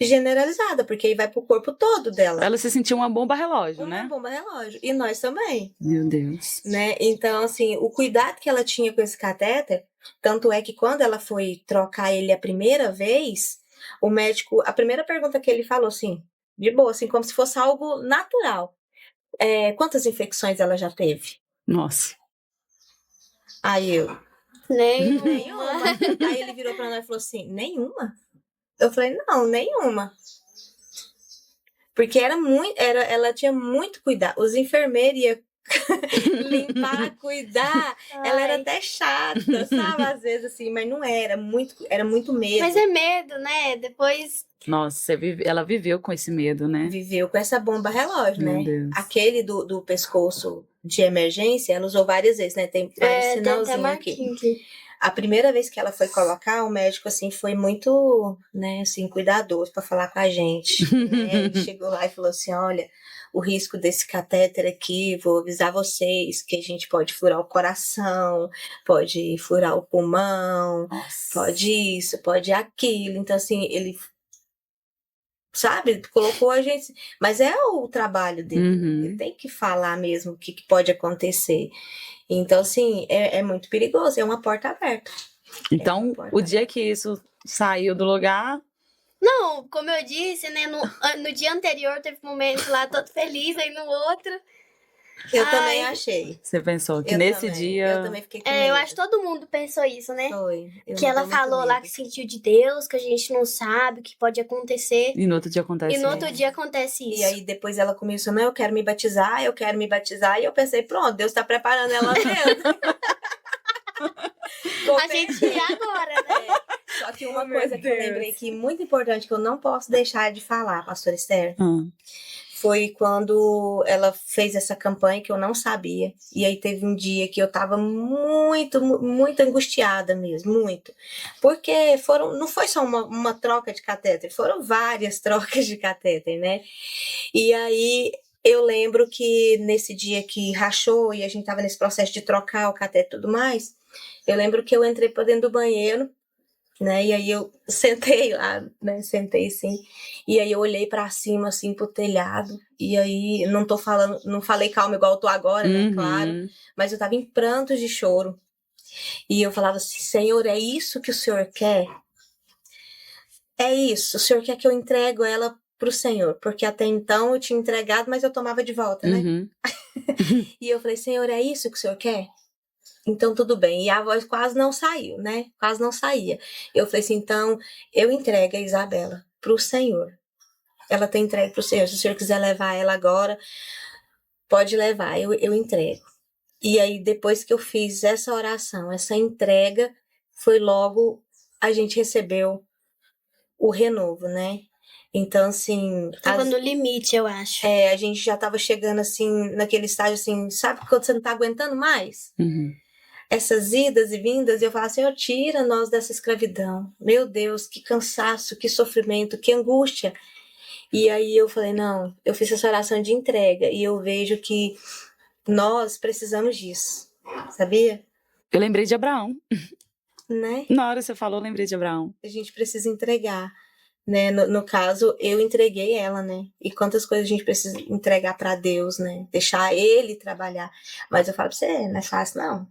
generalizada, porque aí vai pro corpo todo dela. Ela se sentiu uma bomba relógio, Uma né? bomba relógio. E nós também. Meu Deus. Né? Então, assim, o cuidado que ela tinha com esse catéter, tanto é que quando ela foi trocar ele a primeira vez, o médico, a primeira pergunta que ele falou, assim, de boa, assim, como se fosse algo natural. Quantas infecções ela já teve? Nossa. Aí eu, Nenhuma. Aí ele virou pra nós e falou assim, nenhuma? Eu falei, não, nenhuma. Porque ela tinha muito cuidado. Os enfermeiros iam limpar, cuidar. Ela era até chata, sabe? Às vezes, assim, mas não era. Era muito medo. Mas é medo, né? Depois. Nossa, ela viveu com esse medo, né? Viveu com essa bomba relógio, Meu né? Deus. Aquele do pescoço de emergência, ela usou várias vezes, né? Tem vários Tem até sinalzinhos aqui. marquinho aqui. A primeira vez que ela foi colocar, o médico, assim, foi muito, né, assim, cuidadoso para falar com a gente, né? Ele chegou lá e falou assim, olha, o risco desse catéter aqui, vou avisar vocês que a gente pode furar o coração, pode furar o pulmão, pode isso, pode aquilo. Então, assim, ele, sabe, colocou a gente... Mas é o trabalho dele, ele tem que falar mesmo o que pode acontecer. Então, assim, é muito perigoso, é uma porta aberta. Então, o dia que isso saiu do lugar, Não, como eu disse, né, no dia anterior teve um momento lá todo feliz, aí no outro... Eu também achei. Você pensou que Eu nesse também. dia... Eu também fiquei com medo. Eu acho que todo mundo pensou isso, né? Foi. Que ela falou lá que sentiu de Deus, que a gente não sabe, o que pode acontecer. E no outro dia acontece E no outro dia acontece isso. E aí depois ela começou, não, eu quero me batizar. E eu pensei, pronto, Deus tá preparando ela mesmo. A gente ia agora, né? Só que uma coisa que eu lembrei que muito importante, que eu não posso deixar de falar, pastora Esther, foi quando ela fez essa campanha que eu não sabia. E aí teve um dia que eu tava muito, muito angustiada mesmo, muito. Porque não foi só uma troca de catéter, foram várias trocas de catéter, né? E aí eu lembro que nesse dia que rachou e a gente tava nesse processo de trocar o catéter e tudo mais, eu lembro que eu entrei pra dentro do banheiro, né? E aí eu sentei lá, né? Sentei assim. E aí eu olhei pra cima, assim, pro telhado. E aí não falei calma igual eu tô agora, né? Claro. Mas eu tava em prantos de choro. E eu falava assim, Senhor, é isso que o Senhor quer? É isso. O Senhor quer que eu entregue ela pro Senhor. Porque até então eu tinha entregado, mas eu tomava de volta, né? E eu falei, Senhor, é isso que o Senhor quer? Então, tudo bem. E a voz quase não saiu, né? Quase não saía. Eu falei assim, então, eu entrego a Isabela pro Senhor. Ela tem entregue pro Senhor. Se o Senhor quiser levar ela agora, pode levar, eu entrego. E aí, depois que eu fiz essa oração, essa entrega, foi logo a gente recebeu o renovo, né? Então, assim... Tava no limite, eu acho. A gente já tava chegando, assim, naquele estágio, assim, sabe quando você não tá aguentando mais? Essas idas e vindas, e eu falo, Senhor, tira nós dessa escravidão. Meu Deus, que cansaço, que sofrimento, que angústia. E aí eu falei, não, eu fiz essa oração de entrega, e eu vejo que nós precisamos disso, sabia? Eu lembrei de Abraão. Né? Na hora que você falou, eu lembrei de Abraão. A gente precisa entregar, né? No caso, eu entreguei ela, né? E quantas coisas a gente precisa entregar para Deus, né? Deixar Ele trabalhar. Mas eu falo pra você, não é fácil, não.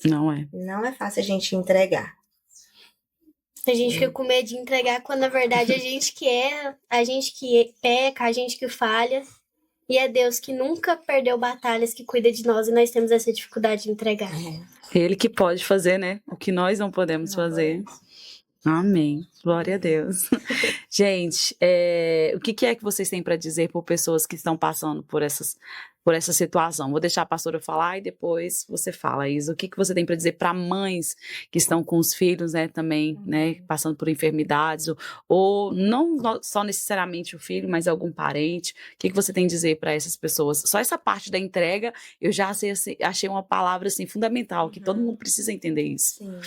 Não é. Não é fácil a gente entregar. A gente fica com medo de entregar quando, na verdade, a gente que erra, a gente que peca, a gente que falha. E é Deus que nunca perdeu batalhas, que cuida de nós, e nós temos essa dificuldade de entregar. Ele que pode fazer, né? O que nós não podemos fazer. Amém. Glória a Deus. Gente, o que é que vocês têm para dizer por pessoas que estão passando por essa situação? Vou deixar a pastora falar e depois você fala, Isa. O que você tem para dizer para mães que estão com os filhos, né, também, né, passando por enfermidades, ou não só necessariamente o filho, mas algum parente? O que você tem a dizer para essas pessoas? Só essa parte da entrega, eu já achei uma palavra assim, fundamental, que todo mundo precisa entender isso. Sim.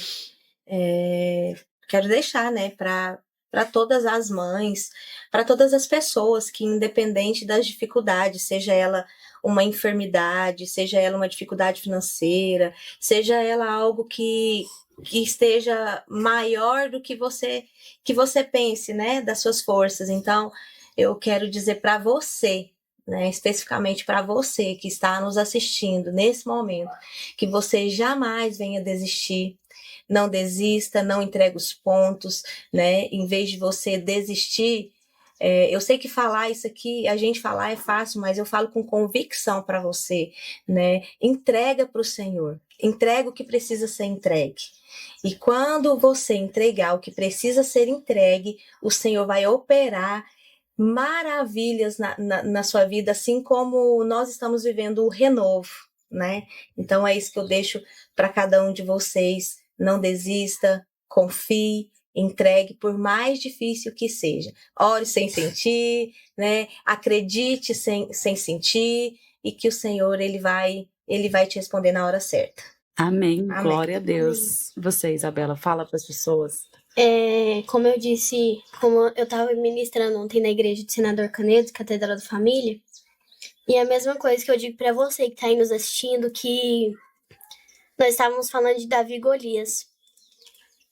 Quero deixar, né, para todas as mães, para todas as pessoas que, independente das dificuldades, seja ela uma enfermidade, seja ela uma dificuldade financeira, seja ela algo que esteja maior do que você pense, né, das suas forças. Então, eu quero dizer para você, né, especificamente para você que está nos assistindo nesse momento, que você jamais venha desistir. Não desista, não entregue os pontos, né? Em vez de você desistir, eu sei que falar isso aqui, a gente falar é fácil, mas eu falo com convicção para você, né? Entrega para o Senhor, entrega o que precisa ser entregue. E quando você entregar o que precisa ser entregue, o Senhor vai operar maravilhas na sua vida, assim como nós estamos vivendo o renovo, né? Então é isso que eu deixo para cada um de vocês. Não desista, confie, entregue, por mais difícil que seja. Ore sem sentir, né? Acredite sem sentir, e que o Senhor ele vai te responder na hora certa. Amém. Glória a Deus. Amém. Você, Isabela, fala para as pessoas. Como eu disse, como eu estava ministrando ontem na igreja de Senador Canedo, Catedral da Família, e a mesma coisa que eu digo para você que está aí nos assistindo, que nós estávamos falando de Davi e Golias.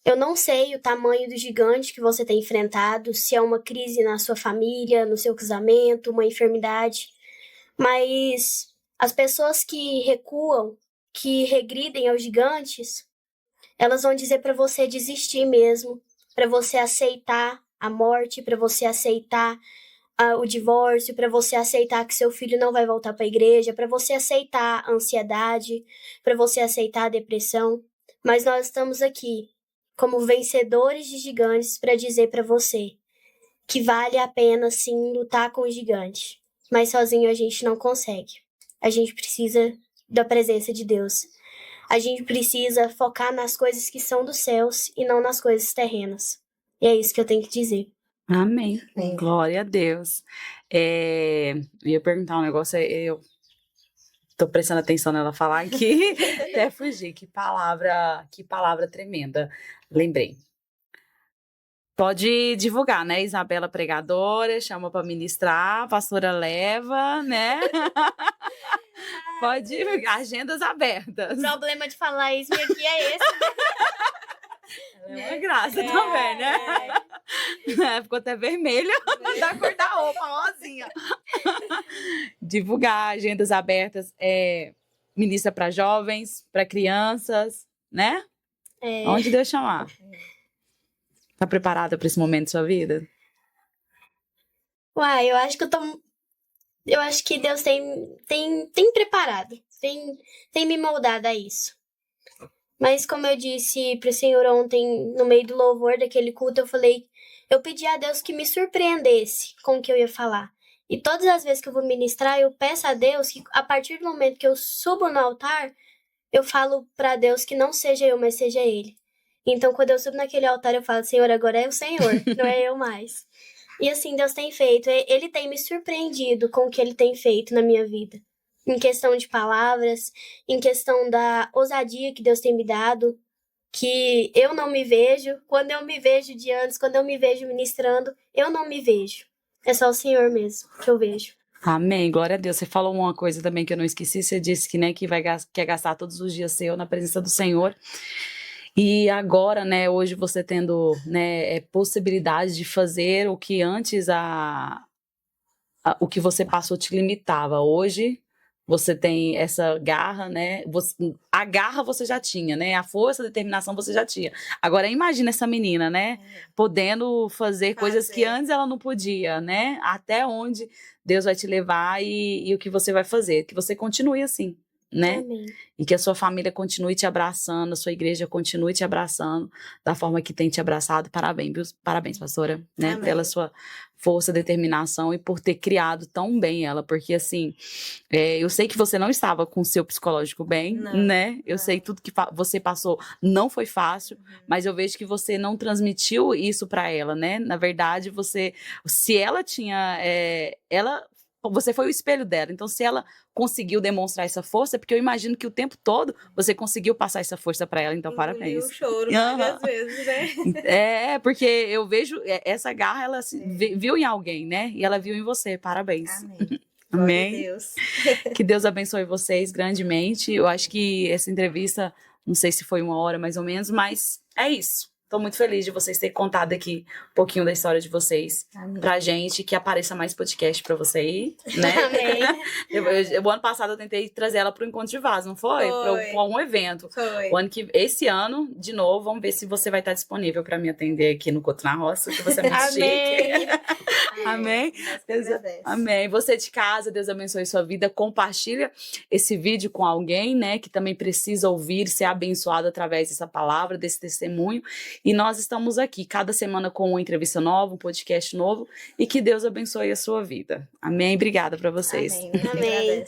Eu não sei o tamanho do gigante que você tem enfrentado, se é uma crise na sua família, no seu casamento, uma enfermidade, mas as pessoas que recuam, que regridem aos gigantes, elas vão dizer para você desistir mesmo, para você aceitar a morte, para você aceitar o divórcio, para você aceitar que seu filho não vai voltar para a igreja, para você aceitar a ansiedade, para você aceitar a depressão. Mas nós estamos aqui como vencedores de gigantes para dizer para você que vale a pena sim lutar com o gigante, mas sozinho a gente não consegue. A gente precisa da presença de Deus. A gente precisa focar nas coisas que são dos céus e não nas coisas terrenas. E é isso que eu tenho que dizer. Amém. Glória a Deus. Eu ia perguntar um negócio, eu tô prestando atenção nela falar aqui, até fugir. Que palavra tremenda. Lembrei. Pode divulgar, né? Isabela pregadora, chama para ministrar, a pastora leva, né? Pode divulgar, agendas abertas. O problema de falar isso aqui é esse. É uma graça também, né? Ficou até vermelho da cor da roupa, ó, assim, ó. Divulgar agendas abertas, ministra para jovens, para crianças, né? Onde Deus chamar. Tá preparada para esse momento da sua vida? Uai, eu acho que Deus tem preparado, tem me moldado a isso. Mas como eu disse pro Senhor ontem, no meio do louvor daquele culto, eu pedi a Deus que me surpreendesse com o que eu ia falar. E todas as vezes que eu vou ministrar, eu peço a Deus que a partir do momento que eu subo no altar, eu falo para Deus que não seja eu, mas seja Ele. Então, quando eu subo naquele altar, eu falo, Senhor, agora é o Senhor, não é eu mais. E assim Deus tem feito. Ele tem me surpreendido com o que Ele tem feito na minha vida. Em questão de palavras, em questão da ousadia que Deus tem me dado, que eu não me vejo. Quando eu me vejo de antes, quando eu me vejo ministrando, eu não me vejo. É só o Senhor mesmo que eu vejo. Amém, glória a Deus. Você falou uma coisa também que eu não esqueci, você disse que, né, que quer gastar todos os dias seu na presença do Senhor. E agora, né, hoje você tendo, né, possibilidade de fazer o que antes o que você passou te limitava. Hoje você tem essa garra, né? A garra você já tinha, né? A força, a determinação você já tinha. Agora imagina essa menina, né? Podendo fazer coisas que antes ela não podia, né? Até onde Deus vai te levar e o que você vai fazer. Que você continue assim, né? Amém. E que a sua família continue te abraçando, a sua igreja continue te abraçando da forma que tem te abraçado. Parabéns, pastora, né? Amém. Pela sua força, determinação e por ter criado tão bem ela, porque assim, eu sei que você não estava com o seu psicológico bem, né? Eu sei tudo que você passou não foi fácil, mas eu vejo que você não transmitiu isso para ela, né? Na verdade, se ela tinha, você foi o espelho dela, então se ela conseguiu demonstrar essa força, é porque eu imagino que o tempo todo você conseguiu passar essa força para ela, então parabéns. Eu choro várias vezes, né? Porque eu vejo essa garra, ela viu em alguém, né? E ela viu em você, parabéns. Amém. Amém. Glória a Deus. Que Deus abençoe vocês grandemente. Eu acho que essa entrevista, não sei se foi 1 hora mais ou menos, mas é isso. Estou muito feliz de vocês terem contado aqui um pouquinho da história de vocês. Amém. Pra gente, que apareça mais podcast pra você aí, né? Amém. O ano passado eu tentei trazer ela pro Encontro de Vaso, não foi? Pra um evento. Foi. Esse ano, de novo, vamos ver se você vai estar disponível pra me atender aqui no Couto na Roça, que você é muito chique. Amém. Amém. Você de casa, Deus abençoe sua vida. Compartilha esse vídeo com alguém, né, que também precisa ouvir, ser abençoado através dessa palavra, desse testemunho. E nós estamos aqui cada semana com uma entrevista nova, um podcast novo, e que Deus abençoe a sua vida. Amém. Obrigada para vocês. Amém.